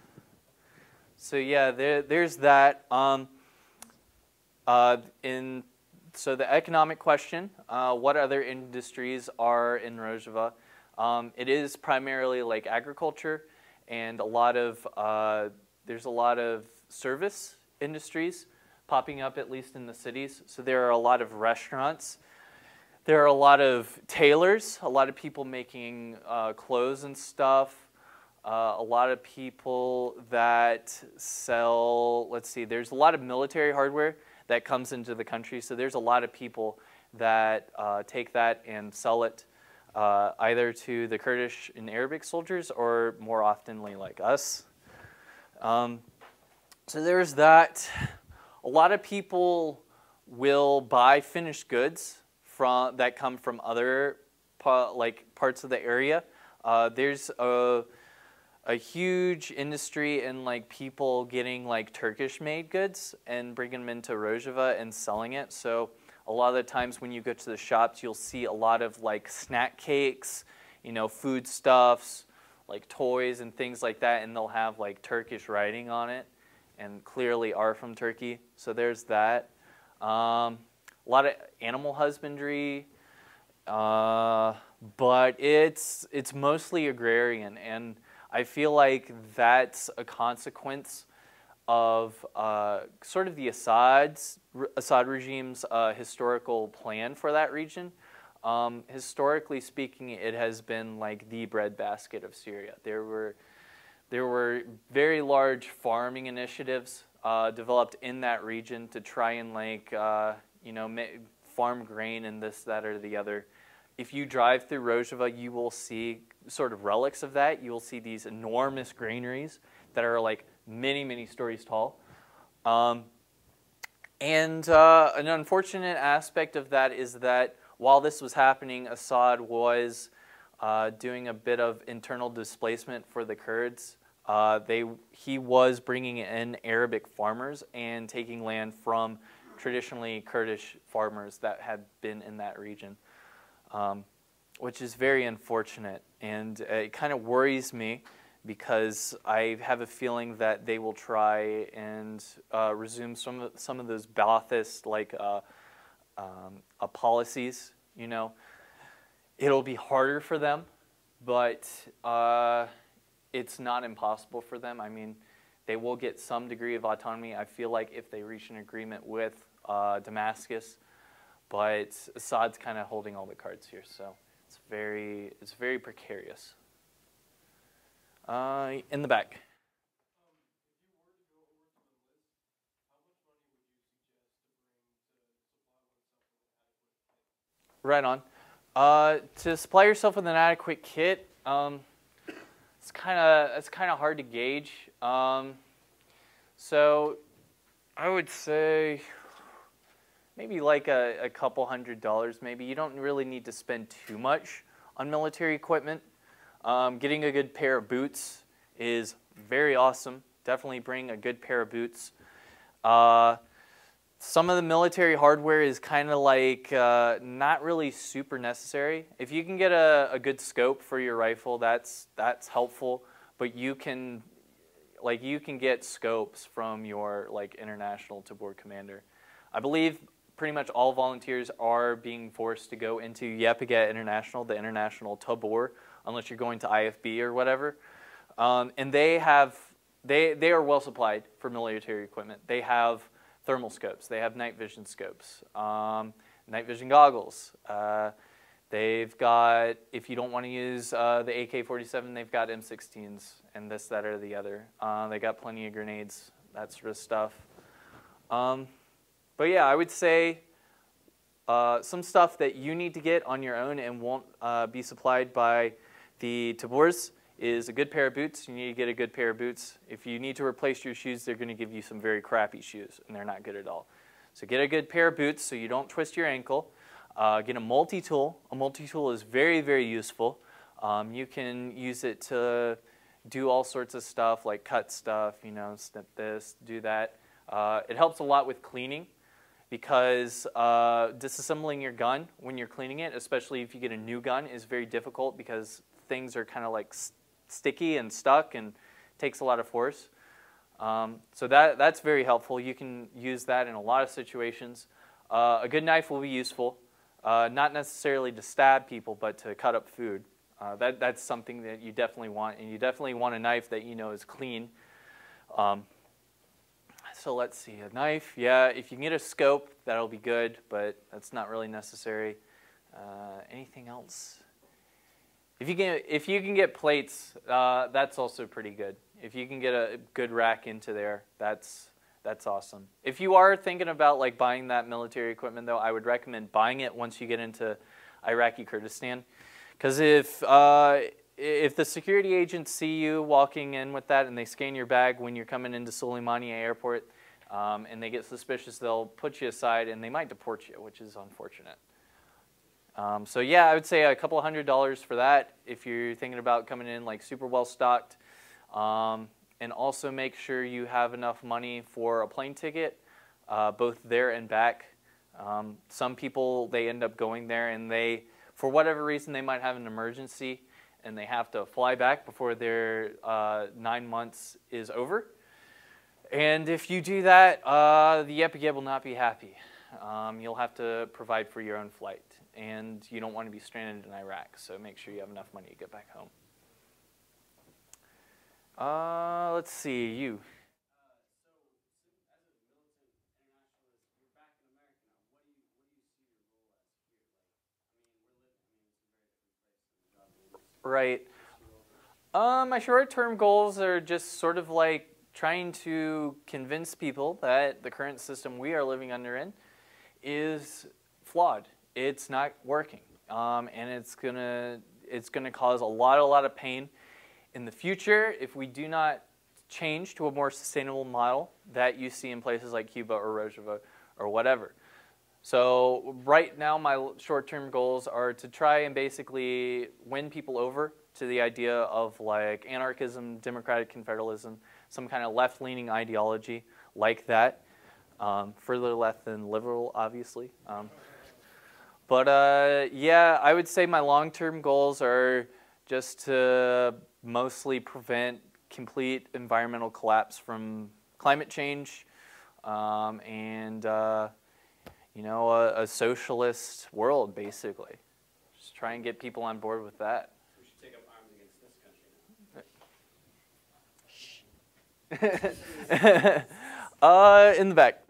yeah, there's that. So the economic question, what other industries are in Rojava? It is primarily like agriculture, and there's a lot of service industries popping up, at least in the cities. So there are a lot of restaurants. There are a lot of tailors, a lot of people making clothes and stuff, a lot of people that sell, let's see, there's a lot of military hardware that comes into the country, so there's a lot of people that take that and sell it either to the Kurdish and Arabic soldiers or more oftenly like us. So there's that. A lot of people will buy finished goods that come from other parts of the area. There's a huge industry in like people getting like Turkish-made goods and bringing them into Rojava and selling it. So a lot of the times when you go to the shops, you'll see a lot of like snack cakes, you know, foodstuffs, like toys and things like that, and they'll have like Turkish writing on it, and clearly are from Turkey. So there's that. A lot of animal husbandry, but it's mostly agrarian, and I feel like that's a consequence of sort of the Assad regime's historical plan for that region. Historically speaking, it has been like the breadbasket of Syria. There were very large farming initiatives developed in that region to try and like you know, farm grain and this, that, or the other if you drive through Rojava, you will see sort of relics of that. You will see these enormous granaries that are like many, many stories tall. And an unfortunate aspect of that is that while this was happening, Assad was doing a bit of internal displacement for the Kurds. He was bringing in Arabic farmers and taking land from traditionally Kurdish farmers that had been in that region, which is very unfortunate. And it kind of worries me because I have a feeling that they will try and resume some of those Ba'athist policies. You know, it'll be harder for them, but it's not impossible for them. I mean, they will get some degree of autonomy, I feel like, if they reach an agreement with Damascus. But Assad's kind of holding all the cards here, so it's very precarious. In the back. Right on. To supply yourself with an adequate kit, it's kind of hard to gauge. So I would say maybe like a couple $100. Maybe you don't really need to spend too much on military equipment. Getting a good pair of boots is very awesome. Definitely bring a good pair of boots. Some of the military hardware is kind of like not really super necessary. If you can get a good scope for your rifle, that's helpful. But you can get scopes from your international tabor commander. I believe pretty much all volunteers are being forced to go into Yepiget International, the international tabor, unless you're going to IFB or whatever. And they are well supplied for military equipment. They have thermal scopes. They have night vision scopes, night vision goggles. They've got, if you don't want to use the AK-47, they've got M16s and this, that, or the other. They got plenty of grenades, that sort of stuff. But yeah, I would say some stuff that you need to get on your own and won't be supplied by the tabors is a good pair of boots. You need to get a good pair of boots. If you need to replace your shoes, they're going to give you some very crappy shoes, and they're not good at all. So get a good pair of boots so you don't twist your ankle. Get a multi-tool. A multi-tool is very, very useful. You can use it to do all sorts of stuff, like cut stuff, you know, snip this, do that. It helps a lot with cleaning because disassembling your gun when you're cleaning it, especially if you get a new gun, is very difficult because things are kind of like sticky and stuck and takes a lot of force. So that's very helpful. You can use that in a lot of situations. A good knife will be useful, not necessarily to stab people, but to cut up food. That's something that you definitely want, and you definitely want a knife that you know is clean. So let's see, a knife. Yeah, if you can get a scope, that'll be good, but that's not really necessary. Anything else? If you can get plates, that's also pretty good. If you can get a good rack into there, that's awesome. If you are thinking about like buying that military equipment, though, I would recommend buying it once you get into Iraqi Kurdistan, because if the security agents see you walking in with that and they scan your bag when you're coming into Suleimania Airport, and they get suspicious, they'll put you aside and they might deport you, which is unfortunate. So yeah, I would say a couple $100 for that if you're thinking about coming in like super well stocked. And also make sure you have enough money for a plane ticket, both there and back. Some people, they end up going there and they, for whatever reason, they might have an emergency and they have to fly back before their 9 months is over. And if you do that, the Yepiget will not be happy. You'll have to provide for your own flight. And you don't want to be stranded in Iraq, so make sure you have enough money to get back home. Let's see, you. Right. My short-term goals are just sort of like trying to convince people that the current system we are living under is flawed. It's not working. and it's gonna cause a lot of pain in the future if we do not change to a more sustainable model that you see in places like Cuba or Rojava or whatever. So right now my short-term goals are to try and basically win people over to the idea of like anarchism, democratic confederalism, some kind of left-leaning ideology like that. Further left than liberal, obviously. Yeah, I would say my long-term goals are just to mostly prevent complete environmental collapse from climate change, and you know, a socialist world, basically. Just try and get people on board with that. So we should take up arms against this country now. In the back.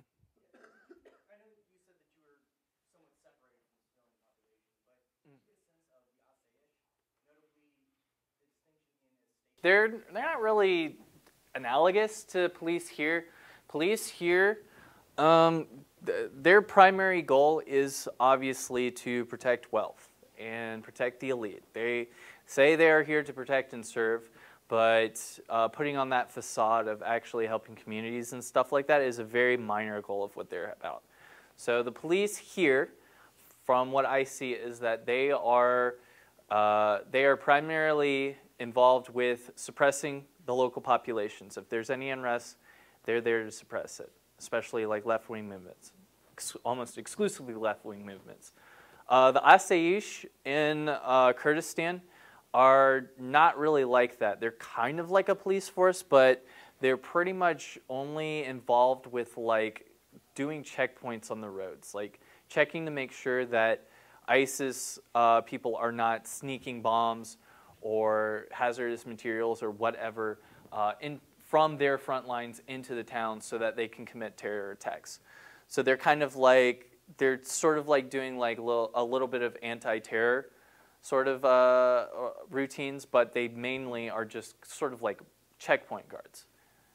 They're not really analogous to police here. Police here, their primary goal is obviously to protect wealth and protect the elite. They say they are here to protect and serve, but putting on that facade of actually helping communities and stuff like that is a very minor goal of what they're about. So the police here, from what I see, is that they are primarily involved with suppressing the local populations. If there's any unrest, they're there to suppress it, especially like left-wing movements, almost exclusively left-wing movements. The Asayish in Kurdistan are not really like that. They're kind of like a police force, but they're pretty much only involved with like doing checkpoints on the roads, like checking to make sure that ISIS people are not sneaking bombs or hazardous materials or whatever from their front lines into the town so that they can commit terror attacks. So they're kind of like, they're sort of like doing like a little bit of anti-terror sort of routines, but they mainly are just sort of like checkpoint guards.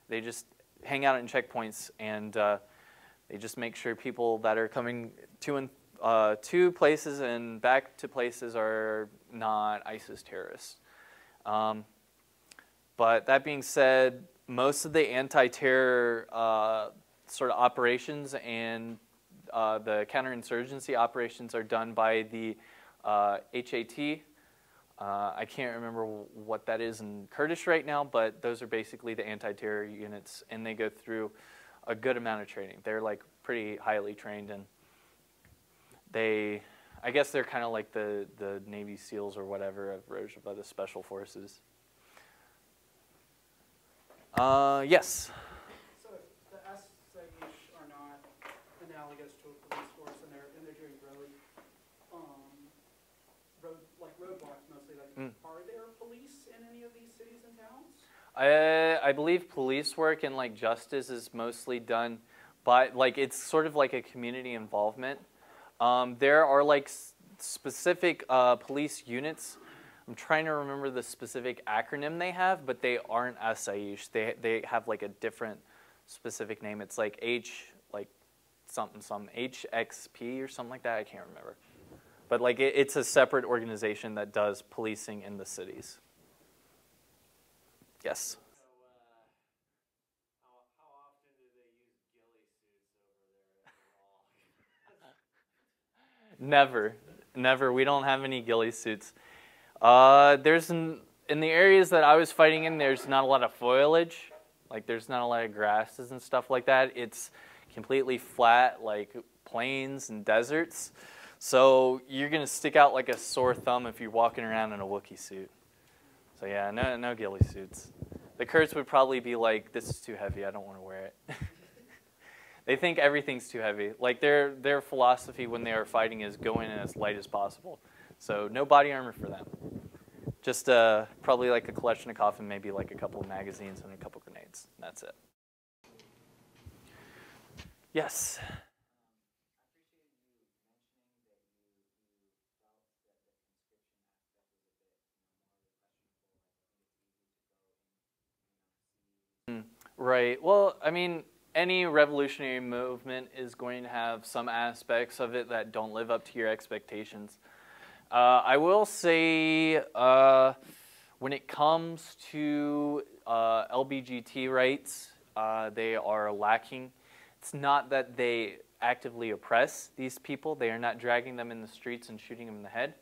They just hang out in checkpoints and they just make sure people that are coming to places and back to places are not ISIS terrorists. But that being said, most of the anti-terror sort of operations and the counterinsurgency operations are done by the HAT. I can't remember what that is in Kurdish right now, but those are basically the anti-terror units, and they go through a good amount of training. They're like pretty highly trained, and I guess they're kind of like the Navy SEALs or whatever of Rojava, the special forces. Yes? So the Asayish are not analogous to a police force, and they're doing roadblocks mostly. Like, are there police in any of these cities and towns? I believe police work and like justice is mostly done by, like, it's sort of like a community involvement. There are like specific police units. I'm trying to remember the specific acronym they have, but they aren't Asayish. They have like a different specific name. It's like something HXP or something like that. I can't remember. But like it's a separate organization that does policing in the cities. Yes. How often do they use ghillie suits over there at the wall? Never. We don't have any ghillie suits. In the areas that I was fighting in, there's not a lot of foliage. Like there's not a lot of grasses and stuff like that. It's completely flat, like plains and deserts. So you're gonna stick out like a sore thumb if you're walking around in a Wookiee suit. So yeah, no ghillie suits. The Kurds would probably be like, this is too heavy, I don't want to wear it. They think everything's too heavy. Like their philosophy when they are fighting is go in as light as possible. So no body armor for them. Just probably like a Kalashnikov and maybe like a couple of magazines and a couple of grenades. And that's it. Yes? Right. Well, I mean, any revolutionary movement is going to have some aspects of it that don't live up to your expectations. I will say when it comes to LBGT rights, they are lacking. It's not that they actively oppress these people. They are not dragging them in the streets and shooting them in the head,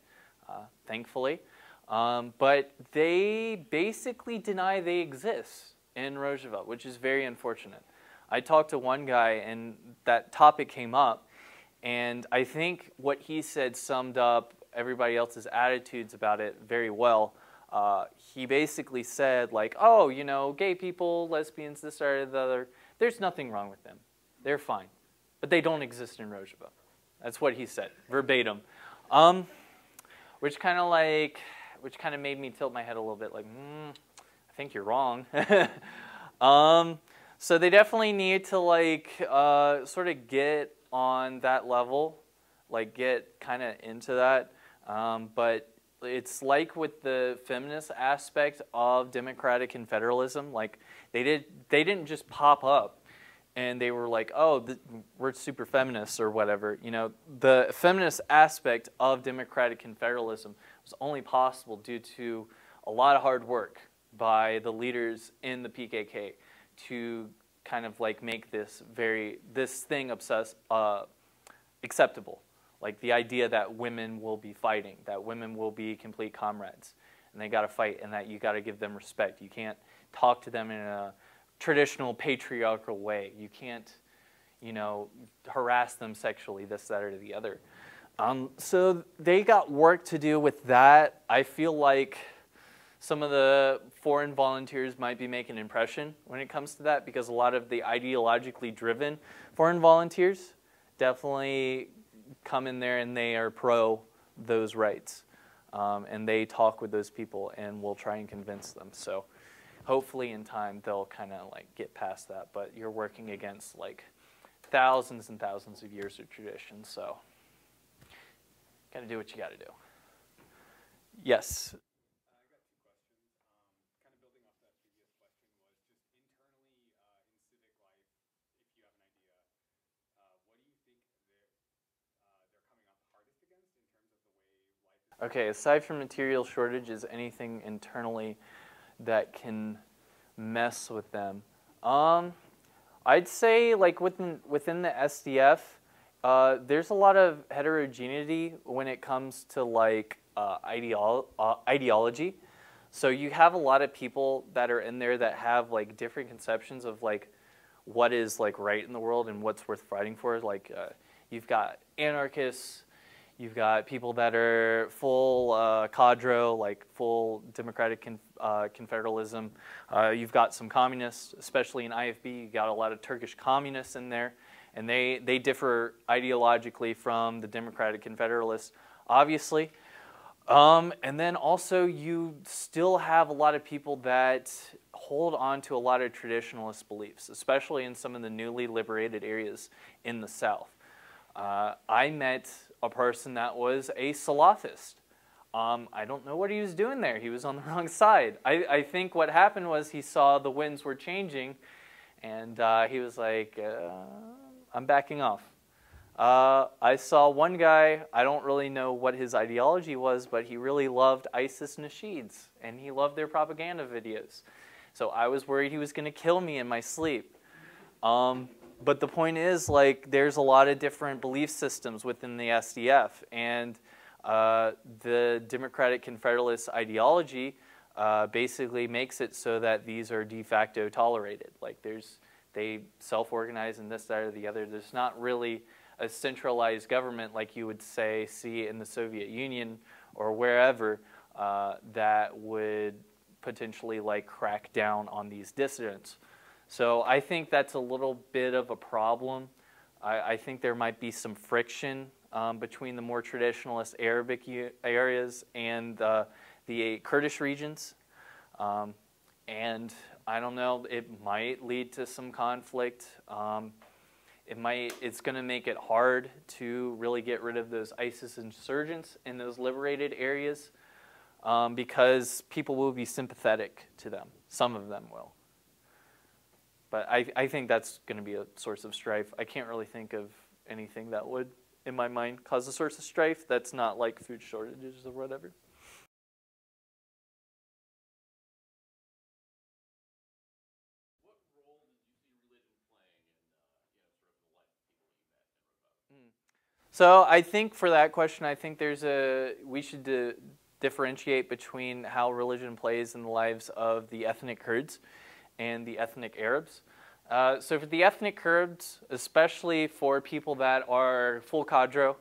thankfulully. But they basically deny they exist in Rojava, which is very unfortunate. I talked to one guy, and that topic came up, and I think what he said summed up everybody else's attitudes about it very well. He basically said, like, oh, you know, gay people, lesbians, this, or the other, there's nothing wrong with them. They're fine. But they don't exist in Rojava. That's what he said, verbatim. Which kind of made me tilt my head a little bit, like, I think you're wrong. So they definitely need to, like, sort of get on that level, like, get kind of into that. But it's like with the feminist aspect of democratic and federalism, like, they didn't just pop up and they were like, oh, we're super feminists or whatever. You know, the feminist aspect of democratic and federalism was only possible due to a lot of hard work by the leaders in the PKK to kind of like make this thing acceptable. Like the idea that women will be fighting, that women will be complete comrades, and they got to fight, and that you got to give them respect. You can't talk to them in a traditional patriarchal way. You can't, you know, harass them sexually, this, that, or the other. So they got work to do with that. I feel like some of the foreign volunteers might be making an impression when it comes to that, because a lot of the ideologically driven foreign volunteers definitely come in there and they are pro those rights. And they talk with those people and will try and convince them. So hopefully in time they'll kind of like get past that. But you're working against like thousands and thousands of years of tradition. So got to do what you got to do. Yes. Okay, aside from material shortage, is anything internally that can mess with them? I'd say like within the SDF, there's a lot of heterogeneity when it comes to like ideology. So you have a lot of people that are in there that have like different conceptions of like what is like right in the world and what's worth fighting for. Like you've got anarchists. You've got people that are full cadre, like full democratic confederalism. You've got some communists, especially in IFB. You got a lot of Turkish communists in there, and they differ ideologically from the democratic confederalists, obviously. And then also you still have a lot of people that hold on to a lot of traditionalist beliefs, especially in some of the newly liberated areas in the South. I met a person that was a Salafist. I don't know what he was doing there. He was on the wrong side. I think what happened was he saw the winds were changing, and he was like, I'm backing off. I saw one guy, I don't really know what his ideology was, but he really loved ISIS Nasheeds, and he loved their propaganda videos. So I was worried he was going to kill me in my sleep. But the point is, like, there's a lot of different belief systems within the SDF, and the Democratic Confederalist ideology basically makes it so that these are de facto tolerated. Like, they self-organize and this, that, or the other. There's not really a centralized government like you would see in the Soviet Union or wherever that would potentially like crack down on these dissidents. So I think that's a little bit of a problem. I think there might be some friction between the more traditionalist Arabic areas and the Kurdish regions. And I don't know, it might lead to some conflict. It's going to make it hard to really get rid of those ISIS insurgents in those liberated areas because people will be sympathetic to them. Some of them will. But I think that's going to be a source of strife. I can't really think of anything that would in my mind, cause a source of strife that's not like food shortages or whatever. What role did you see religion playing in, sort of the life of people you met and wrote about? So I think for that question, I think we should differentiate between how religion plays in the lives of the ethnic Kurds and the ethnic Arabs. So for the ethnic Kurds, especially for people that are full cadre,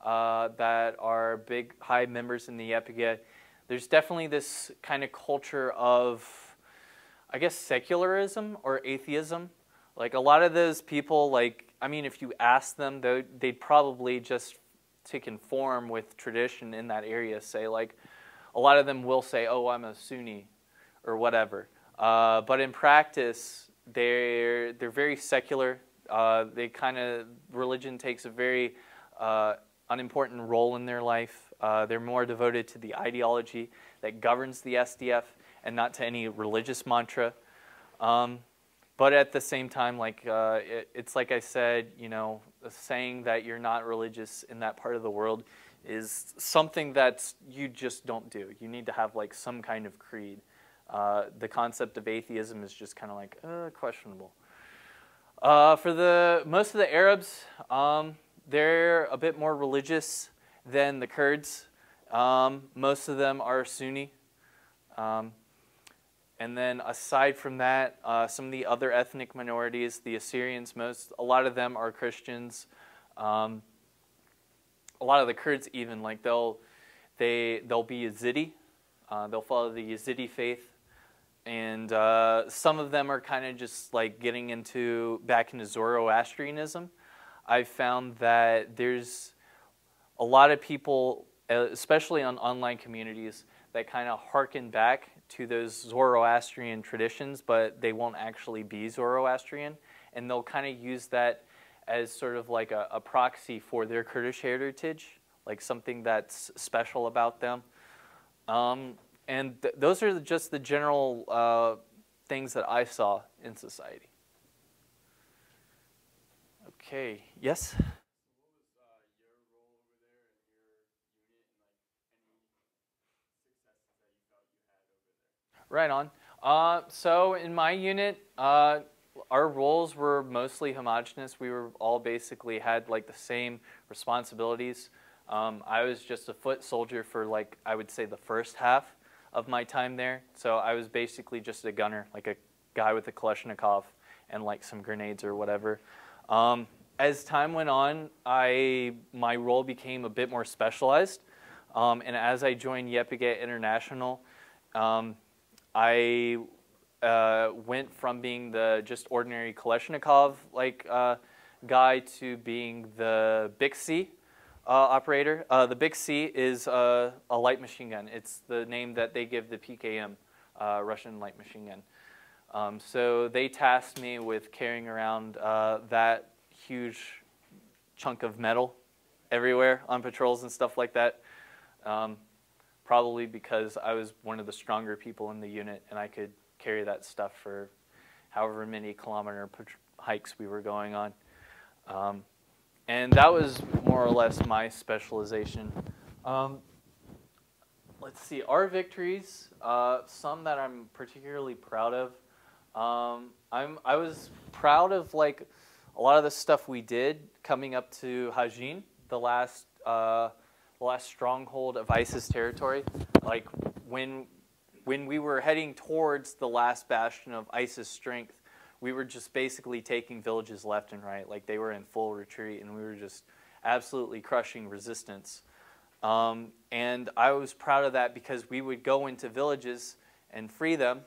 that are big, high members in the YPG, there's definitely this kind of culture of, I guess, secularism or atheism. Like a lot of those people, like, I mean, if you ask them, they'd probably just to conform with tradition in that area say, like, a lot of them will say, oh, I'm a Sunni or whatever. But in practice, they're very secular. Religion takes a very unimportant role in their life. They're more devoted to the ideology that governs the SDF and not to any religious mantra. But at the same time, like it's like I said, saying that you're not religious in that part of the world is something that you just don't do. You need to have like some kind of creed. The concept of atheism is just kind of like questionable. For most of the Arabs, they're a bit more religious than the Kurds. Most of them are Sunni. And then aside from that, some of the other ethnic minorities, the Assyrians, a lot of them are Christians. A lot of the Kurds even, like they'll be Yazidi. They'll follow the Yazidi faith. And some of them are kind of just like getting back into Zoroastrianism. I've found that there's a lot of people, especially on online communities, that kind of harken back to those Zoroastrian traditions, but they won't actually be Zoroastrian. And they'll kind of use that as sort of like a proxy for their Kurdish heritage, like something that's special about them. And those are just the general things that I saw in society. Okay, yes? What was your role over there in your unit, and like any successes that you felt you had over there? Right on. So in my unit, our roles were mostly homogenous. We were all basically had like the same responsibilities. I was just a foot soldier for like, I would say the first half of my time there. So I was basically just a gunner, like a guy with a Kalashnikov and like some grenades or whatever. As time went on, my role became a bit more specialized. And as I joined YPG International, I went from being the just ordinary Kalashnikov guy to being the Big C operator. The Big C is a light machine gun. It's the name that they give the PKM, Russian light machine gun. So they tasked me with carrying around that huge chunk of metal everywhere on patrols and stuff like that. Probably because I was one of the stronger people in the unit and I could carry that stuff for however many kilometer hikes we were going on. And that was more or less my specialization. Let's see, our victories, some that I'm particularly proud of. I was proud of like a lot of the stuff we did coming up to Hajin, the last stronghold of ISIS territory. Like when we were heading towards the last bastion of ISIS strength, we were just basically taking villages left and right. Like they were in full retreat and we were just absolutely crushing resistance. And I was proud of that because we would go into villages and free them,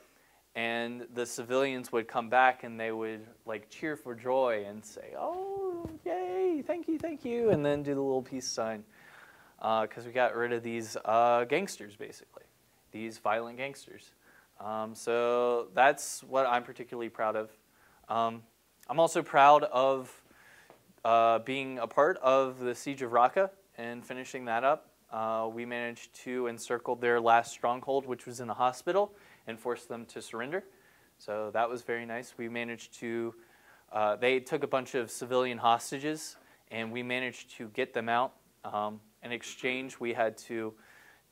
and the civilians would come back and they would like cheer for joy and say, oh, yay, thank you, and then do the little peace sign. Because we got rid of these gangsters, basically, these violent gangsters. So that's what I'm particularly proud of. I'm also proud of being a part of the Siege of Raqqa and finishing that up. We managed to encircle their last stronghold, which was in a hospital, and force them to surrender. So that was very nice. We managed to, they took a bunch of civilian hostages, and we managed to get them out. In exchange, we had to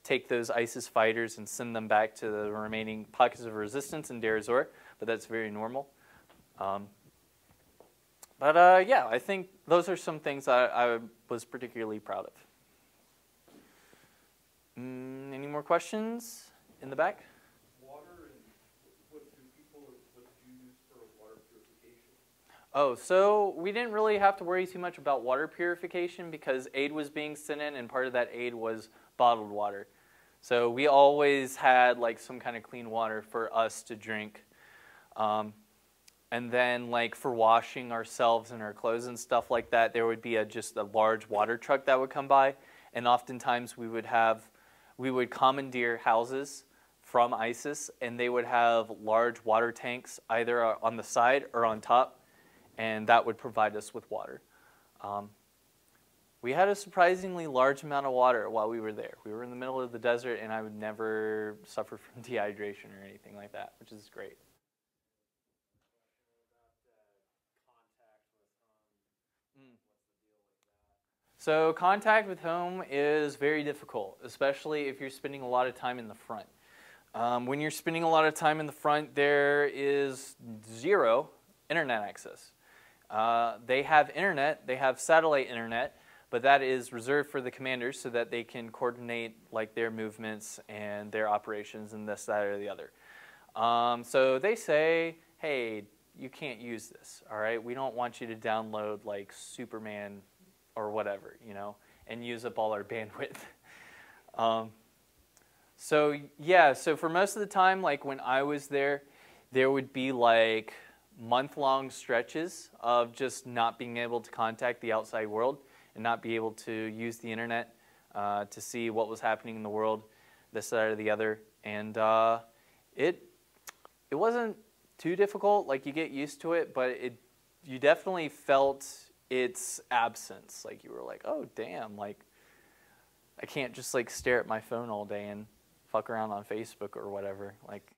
take those ISIS fighters and send them back to the remaining pockets of resistance in Deir ez-Zor, but that's very normal. Yeah, I think those are some things I was particularly proud of. Any more questions in the back? Water, and what do you use for water purification? Oh, so we didn't really have to worry too much about water purification because aid was being sent in, and part of that aid was bottled water. So we always had like some kind of clean water for us to drink. And then like for washing ourselves and our clothes and stuff like that, there would be just a large water truck that would come by, and oftentimes we would commandeer houses from ISIS, and they would have large water tanks either on the side or on top, and that would provide us with water. We had a surprisingly large amount of water while we were there. We were in the middle of the desert, and I would never suffer from dehydration or anything like that, which is great. So contact with home is very difficult, especially if you're spending a lot of time in the front. When you're spending a lot of time in the front, there is zero internet access. They have internet, they have satellite internet, but that is reserved for the commanders so that they can coordinate like their movements and their operations and this, that, or the other. So they say, hey, you can't use this, all right? We don't want you to download like Superman or whatever, you know, and use up all our bandwidth. So yeah, so for most of the time, like when I was there, there would be like month-long stretches of just not being able to contact the outside world and not be able to use the internet to see what was happening in the world, this, that, or the other. And it wasn't too difficult, like you get used to it, but you definitely felt its absence. Like you were like, oh damn, like I can't just like stare at my phone all day and fuck around on Facebook or whatever. Like,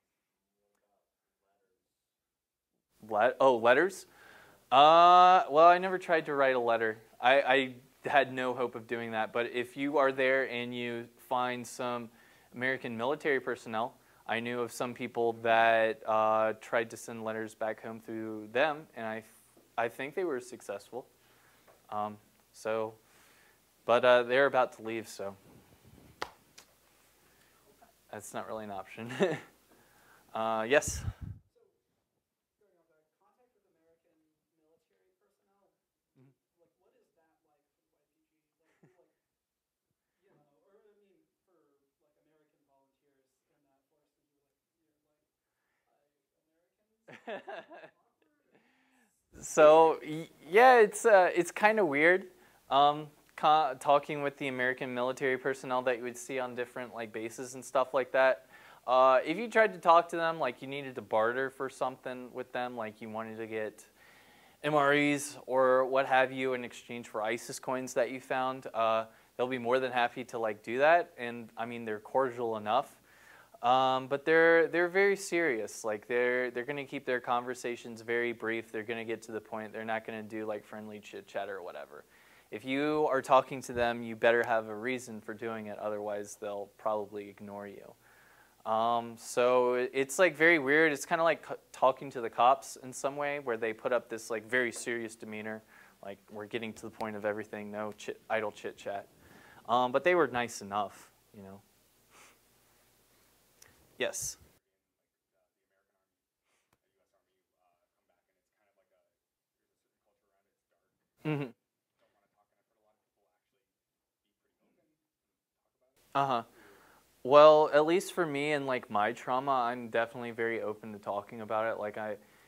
letters? Well, I never tried to write a letter. I had no hope of doing that. But if you are there and you find some American military personnel, I knew of some people that tried to send letters back home through them, and I think they were successful. But they're about to leave, so that's not really an option. Yes? So yeah, it's kind of weird talking with the American military personnel that you would see on different like bases and stuff like that. If you tried to talk to them, like you needed to barter for something with them, like you wanted to get MREs or what have you in exchange for ISIS coins that you found, they'll be more than happy to like do that. And I mean, they're cordial enough. But they're very serious. Like they're going to keep their conversations very brief. They're going to get to the point. They're not going to do like friendly chit chat or whatever. If you are talking to them, you better have a reason for doing it. Otherwise, they'll probably ignore you. So it's like very weird. It's kind of like talking to the cops in some way, where they put up this like very serious demeanor, like we're getting to the point of everything. No idle chit chat. But they were nice enough, you know. Yes. Mm-hmm. Uh-huh. Well, at least for me and like my trauma, I'm definitely very open to talking about it. Like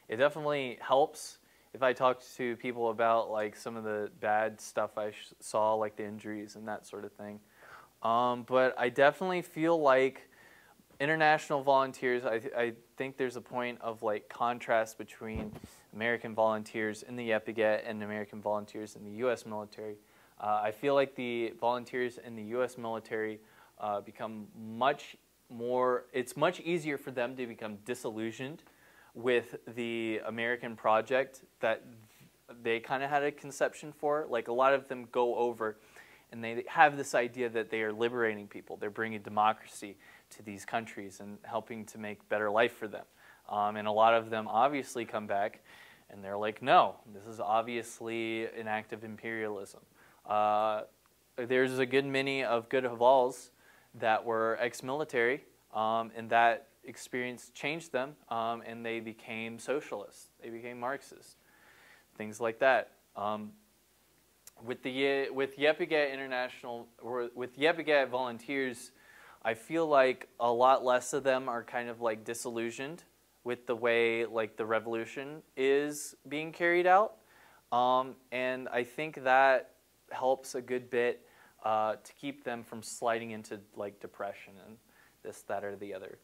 it definitely helps if I talk to people about like some of the bad stuff I saw, like the injuries and that sort of thing. But I definitely feel like international volunteers, I think there's a point of like contrast between American volunteers in the Yepighet and American volunteers in the U.S. military. I feel like the volunteers in the U.S. military become much more, it's much easier for them to become disillusioned with the American project that they kind of had a conception for. Like a lot of them go over and they have this idea that they are liberating people. They're bringing democracy to these countries and helping to make better life for them. And a lot of them obviously come back and they're like, no, this is obviously an act of imperialism. There's a good many of good Havals that were ex-military, and that experience changed them, and they became socialists. They became Marxists, things like that. With Yepigay International, or with Yepigay volunteers, I feel like a lot less of them are kind of like disillusioned with the way like the revolution is being carried out, and I think that helps a good bit to keep them from sliding into like depression and this, that, or the other.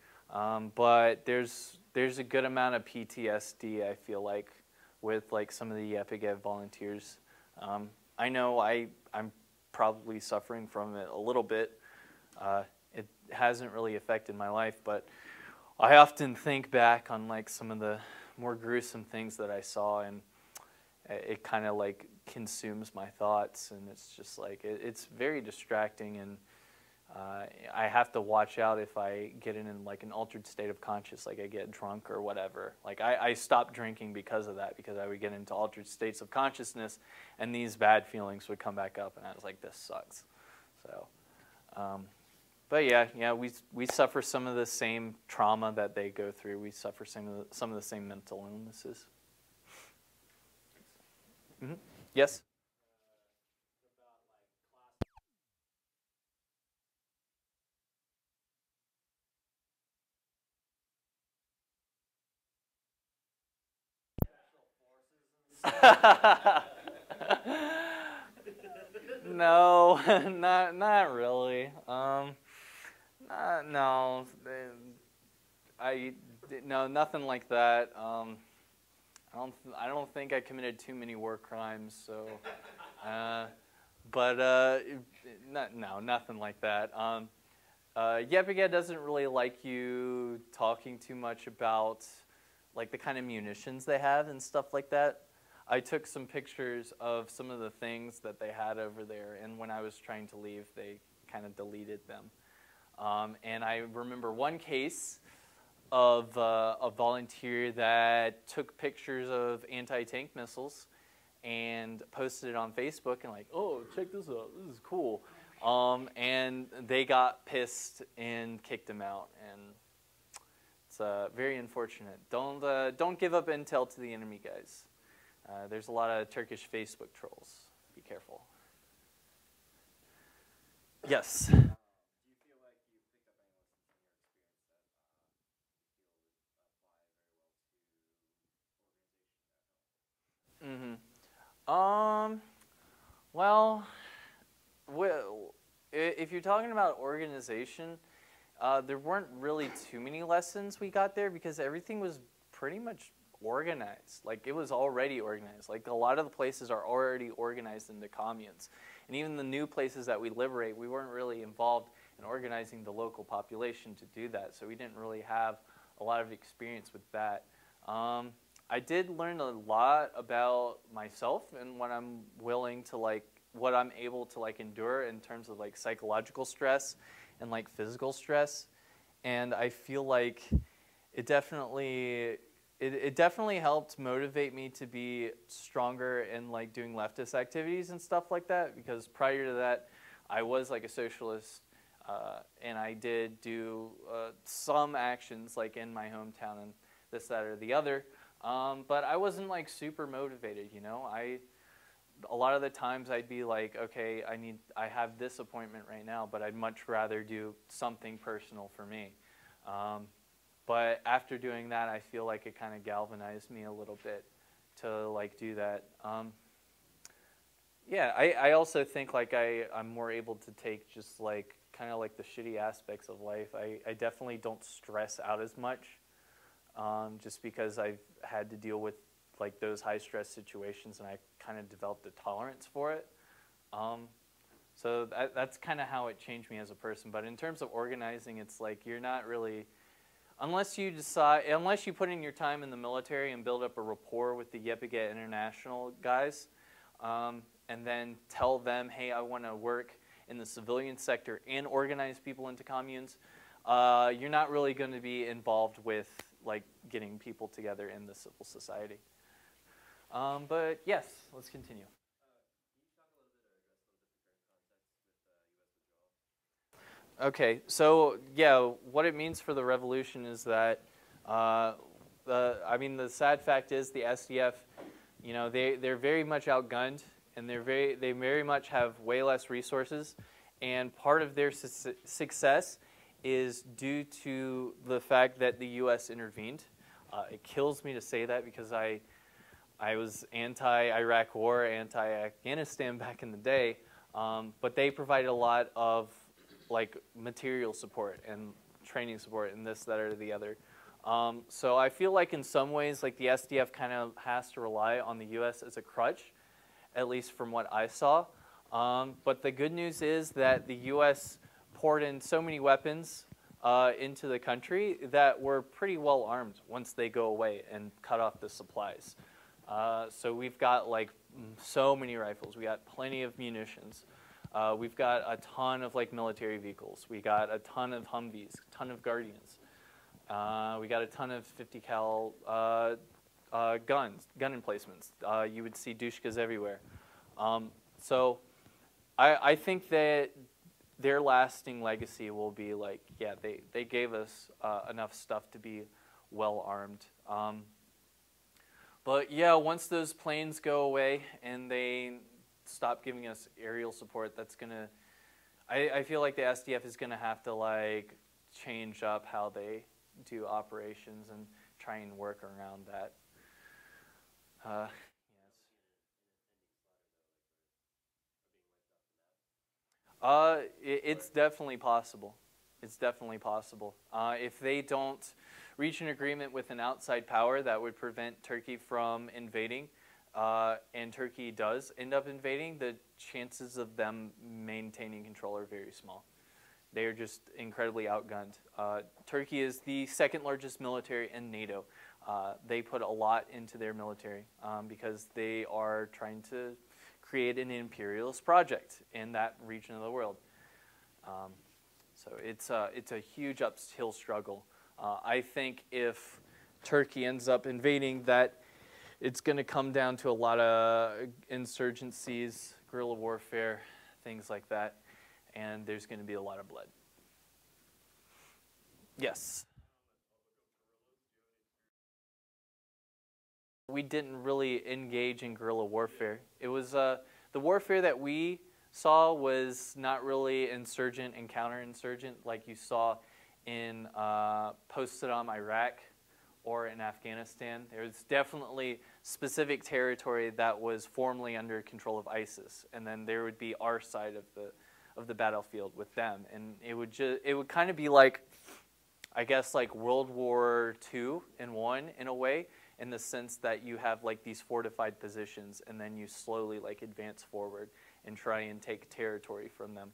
But there's a good amount of PTSD, I feel like, with like some of the Yepigay volunteers. I know I'm probably suffering from it a little bit. It hasn't really affected my life, but I often think back on like some of the more gruesome things that I saw, and it kind of like consumes my thoughts, and it's just like it's very distracting, and I have to watch out if I get in like an altered state of conscience, like I get drunk or whatever. Like I stopped drinking because of that, because I would get into altered states of consciousness and these bad feelings would come back up, and I was like, this sucks. So, but yeah, we suffer some of the same trauma that they go through. We suffer some of the same mental illnesses. Mm-hmm. Yes? No, not really. No, no, nothing like that. I don't think I committed too many war crimes, so. No, nothing like that. Yepigay doesn't really like you talking too much about like the kind of munitions they have and stuff like that. I took some pictures of some of the things that they had over there, and when I was trying to leave, they kind of deleted them. And I remember one case of a volunteer that took pictures of anti-tank missiles and posted it on Facebook and like, oh, check this out, this is cool. And they got pissed and kicked him out, and it's very unfortunate. Don't give up intel to the enemy, guys. There's a lot of Turkish Facebook trolls. Be careful. Yes. Do you feel like you picked up any lessons in your experience that you feel would apply very well to organization at home? Well, if you're talking about organization, there weren't really too many lessons we got there because everything was pretty much organized. Like it was already organized. Like a lot of the places are already organized into communes. And even the new places that we liberate, we weren't really involved in organizing the local population to do that. So we didn't really have a lot of experience with that. I did learn a lot about myself and what I'm willing to like, what I'm able to like endure in terms of like psychological stress and like physical stress. And I feel like it definitely helped motivate me to be stronger in like doing leftist activities and stuff like that, because prior to that I was like a socialist, and I did do some actions like in my hometown and this, that, or the other, but I wasn't like super motivated, you know. A lot of the times I'd be like, okay, I have this appointment right now, but I'd much rather do something personal for me. But after doing that, I feel like it kind of galvanized me a little bit to like do that. Yeah, I also think like I'm more able to take just like kind of like the shitty aspects of life. I definitely don't stress out as much, just because I've had to deal with like those high stress situations, and I kind of developed a tolerance for it. So that's kind of how it changed me as a person. But in terms of organizing, it's like you're not really Unless you decide, unless you put in your time in the military and build up a rapport with the Yepige International guys, and then tell them, hey, I want to work in the civilian sector and organize people into communes, you're not really going to be involved with like getting people together in the civil society. But yes, let's continue. Okay, so yeah, what it means for the revolution is that, I mean, the sad fact is the SDF, you know, they're very much outgunned, and they very much have way less resources, and part of their success is due to the fact that the U.S. intervened. It kills me to say that because I was anti-Iraq war, anti-Afghanistan back in the day, but they provided a lot of like material support and training support and this, that, or the other. So I feel like in some ways, like the SDF kind of has to rely on the U.S. as a crutch, at least from what I saw. But the good news is that the U.S. poured in so many weapons into the country that were pretty well armed once they go away and cut off the supplies. So we've got like so many rifles. We got plenty of munitions. We've got a ton of like military vehicles. We got a ton of Humvees, a ton of Guardians. We got a ton of 50 cal gun emplacements. You would see Dushkas everywhere. So I think that their lasting legacy will be like, yeah, they gave us enough stuff to be well armed. But yeah, once those planes go away and they stop giving us aerial support, that's gonna, I feel like the SDF is gonna have to like change up how they do operations and try and work around that. It's definitely possible. It's definitely possible. If they don't reach an agreement with an outside power that would prevent Turkey from invading, and Turkey does end up invading, the chances of them maintaining control are very small. They are just incredibly outgunned. Turkey is the second largest military in NATO. They put a lot into their military because they are trying to create an imperialist project in that region of the world. So it's a huge uphill struggle. I think if Turkey ends up invading, that it's going to come down to a lot of insurgencies, guerrilla warfare, things like that, and there's going to be a lot of blood. Yes? We didn't really engage in guerrilla warfare. It was the warfare that we saw was not really insurgent and counterinsurgent like you saw in post-Saddam Iraq or in Afghanistan. There was definitely specific territory that was formerly under control of ISIS, and then there would be our side of the battlefield with them, and it would kind of be like, I guess, like World War II in a way, in the sense that you have like these fortified positions, and then you slowly like advance forward and try and take territory from them.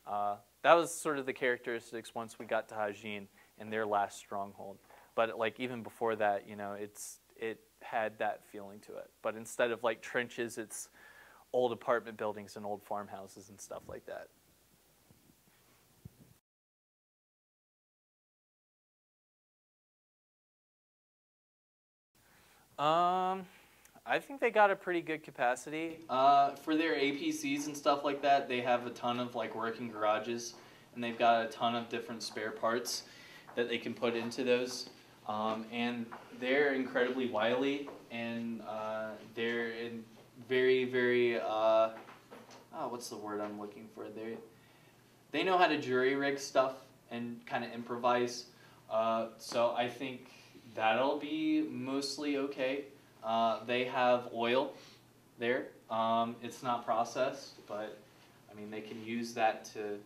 That was sort of the characteristics once we got to Hajin and their last stronghold. But like even before that, you know, it had that feeling to it. But instead of like trenches, it's old apartment buildings and old farmhouses and stuff like that. I think they got a pretty good capacity. For their APCs and stuff like that, they have a ton of like working garages, and they've got a ton of different spare parts that they can put into those. And they're incredibly wily, and they're very, very, what's the word I'm looking for? They know how to jury rig stuff and kind of improvise. So I think that'll be mostly okay. They have oil there. It's not processed, but I mean, they can use that to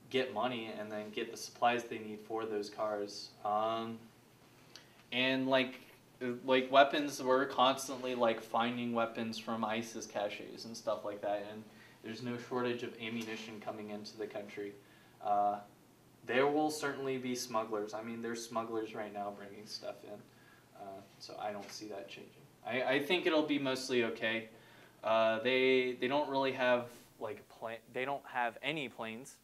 get money and then get the supplies they need for those cars. And like weapons, we're constantly like finding weapons from ISIS caches and stuff like that, and there's no shortage of ammunition coming into the country. There will certainly be smugglers. I mean, there's smugglers right now bringing stuff in. So I don't see that changing. I think it'll be mostly okay. They don't really have like they don't have any planes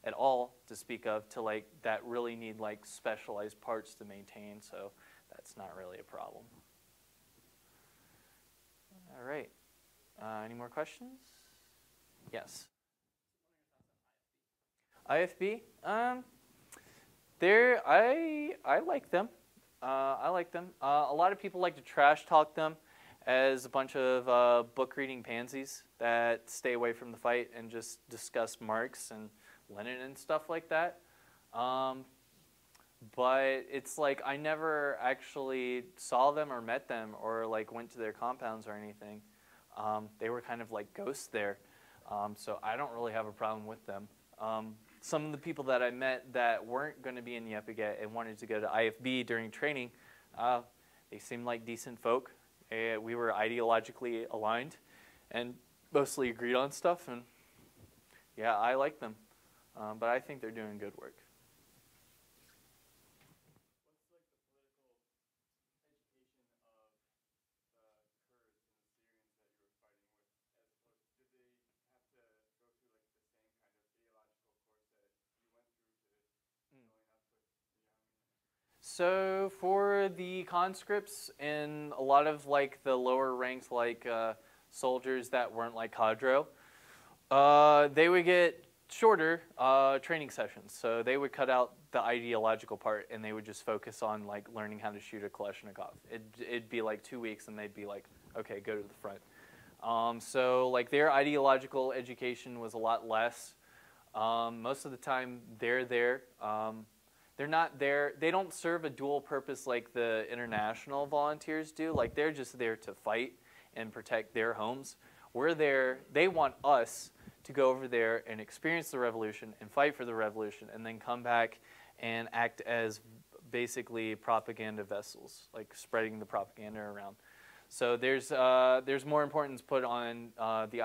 at all to speak of to like that really need like specialized parts to maintain. So that's not really a problem. All right. Any more questions? Yes. IFB. I like them. I like them. A lot of people like to trash talk them as a bunch of book reading pansies that stay away from the fight and just discuss Marx and Lenin and stuff like that. But it's like I never actually saw them or met them or like went to their compounds or anything. They were kind of like ghosts there. So I don't really have a problem with them. Some of the people that I met that weren't going to be in the Epiget and wanted to go to IFB during training, they seemed like decent folk. We were ideologically aligned and mostly agreed on stuff. And yeah, I like them. But I think they're doing good work. So for the conscripts and a lot of like the lower ranks like soldiers that weren't like cadre, they would get shorter training sessions. So they would cut out the ideological part and they would just focus on like learning how to shoot a Kalashnikov. It'd be like 2 weeks and they'd be like, okay, go to the front. So like their ideological education was a lot less. Most of the time they're there. They're not there. They don't serve a dual purpose like the international volunteers do. Like they're just there to fight and protect their homes. We're there. They want us to go over there and experience the revolution and fight for the revolution and then come back and act as basically propaganda vessels, like spreading the propaganda around. So there's more importance put on the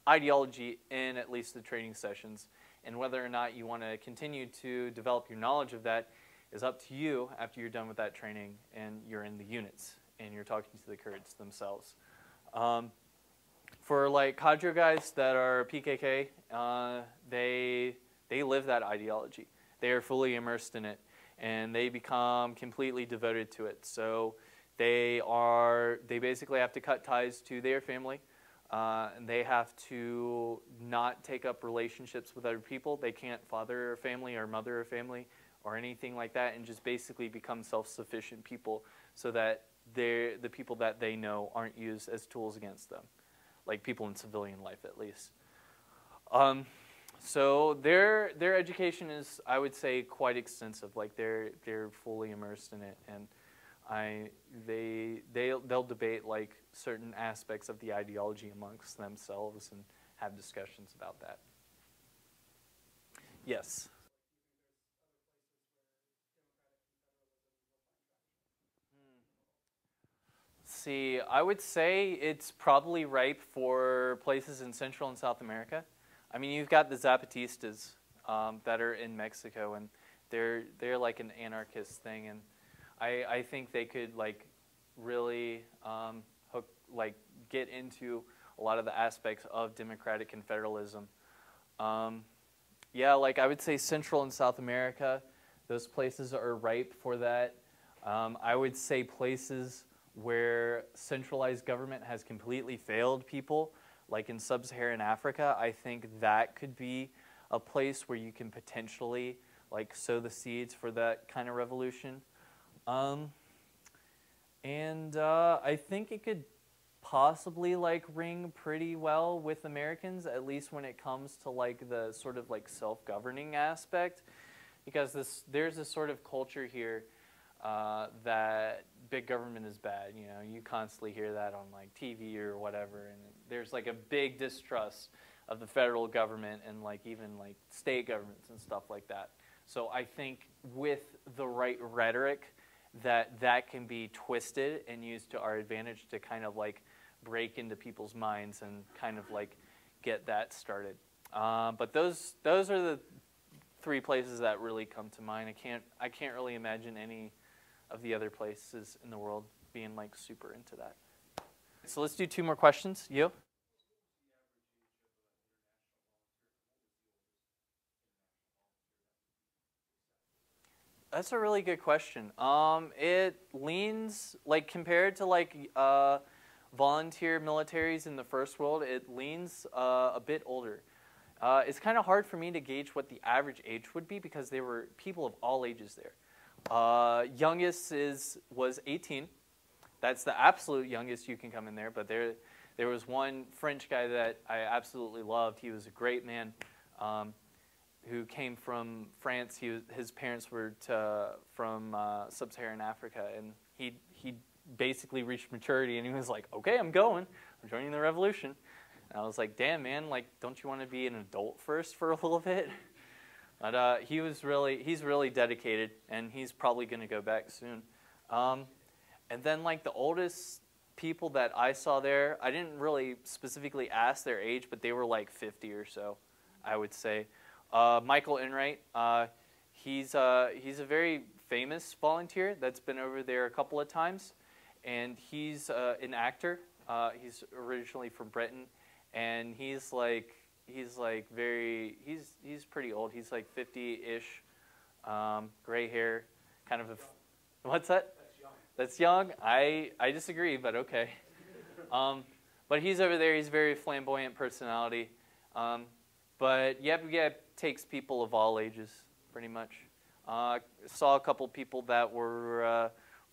ideology in at least the training sessions. And whether or not you want to continue to develop your knowledge of that is up to you after you're done with that training and you're in the units and you're talking to the Kurds themselves. For like cadre guys that are PKK, they live that ideology. They are fully immersed in it and they become completely devoted to it. So they basically have to cut ties to their family. And they have to not take up relationships with other people. They can't father a family or mother a family or anything like that and just basically become self-sufficient people so that the people that they know aren't used as tools against them, like people in civilian life at least. So their education is, I would say, quite extensive. Like they're fully immersed in it, and they'll debate like certain aspects of the ideology amongst themselves and have discussions about that. Yes. See, I would say it's probably ripe for places in Central and South America. I mean, you've got the Zapatistas that are in Mexico, and they're like an anarchist thing, and I think they could like really get into a lot of the aspects of democratic and federalism. Yeah, like I would say Central and South America, those places are ripe for that. I would say places where centralized government has completely failed people, like in sub-Saharan Africa, I think that could be a place where you can potentially like sow the seeds for that kind of revolution. I think it could possibly like ring pretty well with Americans, at least when it comes to like the sort of like self-governing aspect, because there's this sort of culture here that big government is bad. You know, you constantly hear that on like TV or whatever, and there's like a big distrust of the federal government and like even like state governments and stuff like that. So I think with the right rhetoric, that can be twisted and used to our advantage to kind of like break into people's minds and kind of like get that started. But those are the three places that really come to mind. I can't really imagine any of the other places in the world being like super into that. So let's do 2 more questions. You? That's a really good question. It leans, like compared to like volunteer militaries in the first world, it leans a bit older. It's kind of hard for me to gauge what the average age would be because there were people of all ages there. Youngest was 18. That's the absolute youngest you can come in there. But there was one French guy that I absolutely loved. He was a great man. Who came from France. His parents were from sub-Saharan Africa, and he basically reached maturity, and he was like, "Okay, I'm going. I'm joining the revolution." And I was like, "Damn, man! Like, don't you want to be an adult first for a little bit?" But he's really dedicated, and he's probably going to go back soon. And then like the oldest people that I saw there, I didn't really specifically ask their age, but they were like 50 or so, I would say. Michael Enright, he's a very famous volunteer that's been over there a couple of times, and he's an actor. He's originally from Britain, and he's pretty old. He's like 50-ish, gray hair, kind of a, what's that? That's young. I disagree, but okay. But he's over there. He's a very flamboyant personality. But Yep takes people of all ages, pretty much. Saw a couple people that were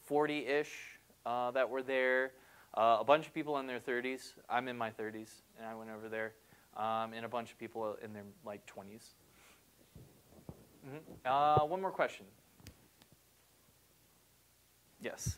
40-ish that were there. A bunch of people in their 30s. I'm in my 30s, and I went over there. And a bunch of people in their like 20s. Mm-hmm. One more question. Yes.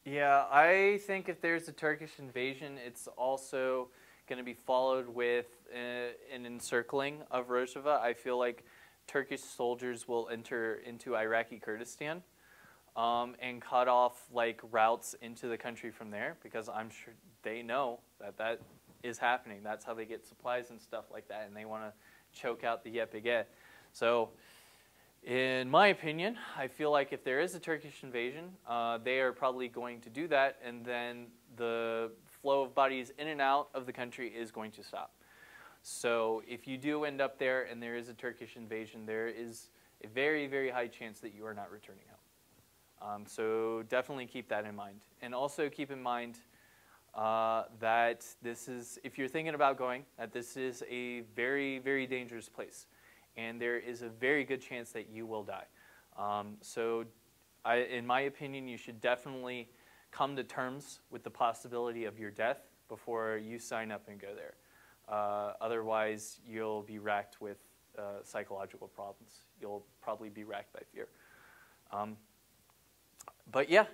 Yeah, I think if there's a Turkish invasion, it's also going to be followed with an encircling of Rojava. I feel like Turkish soldiers will enter into Iraqi Kurdistan and cut off like routes into the country from there, because I'm sure they know that is happening. That's how they get supplies and stuff like that, and they want to choke out the YPG. So in my opinion, I feel like if there is a Turkish invasion, they are probably going to do that, and then the flow of bodies in and out of the country is going to stop. So if you do end up there and there is a Turkish invasion, there is a very, very high chance that you are not returning home. So definitely keep that in mind. And also keep in mind that this is, if you're thinking about going, that this is a very, very dangerous place. And there is a very good chance that you will die. So in my opinion, you should definitely come to terms with the possibility of your death before you sign up and go there. Otherwise, you'll be racked with psychological problems. You'll probably be racked by fear. But yeah.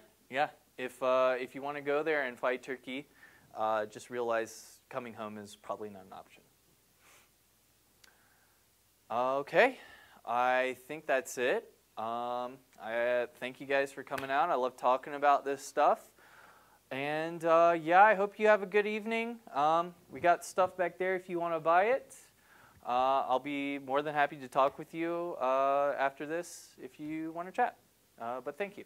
If you want to go there and fight Turkey, just realize coming home is probably not an option. Okay, I think that's it. I thank you guys for coming out. I love talking about this stuff. And yeah, I hope you have a good evening. We got stuff back there if you want to buy it. I'll be more than happy to talk with you after this if you want to chat. But thank you.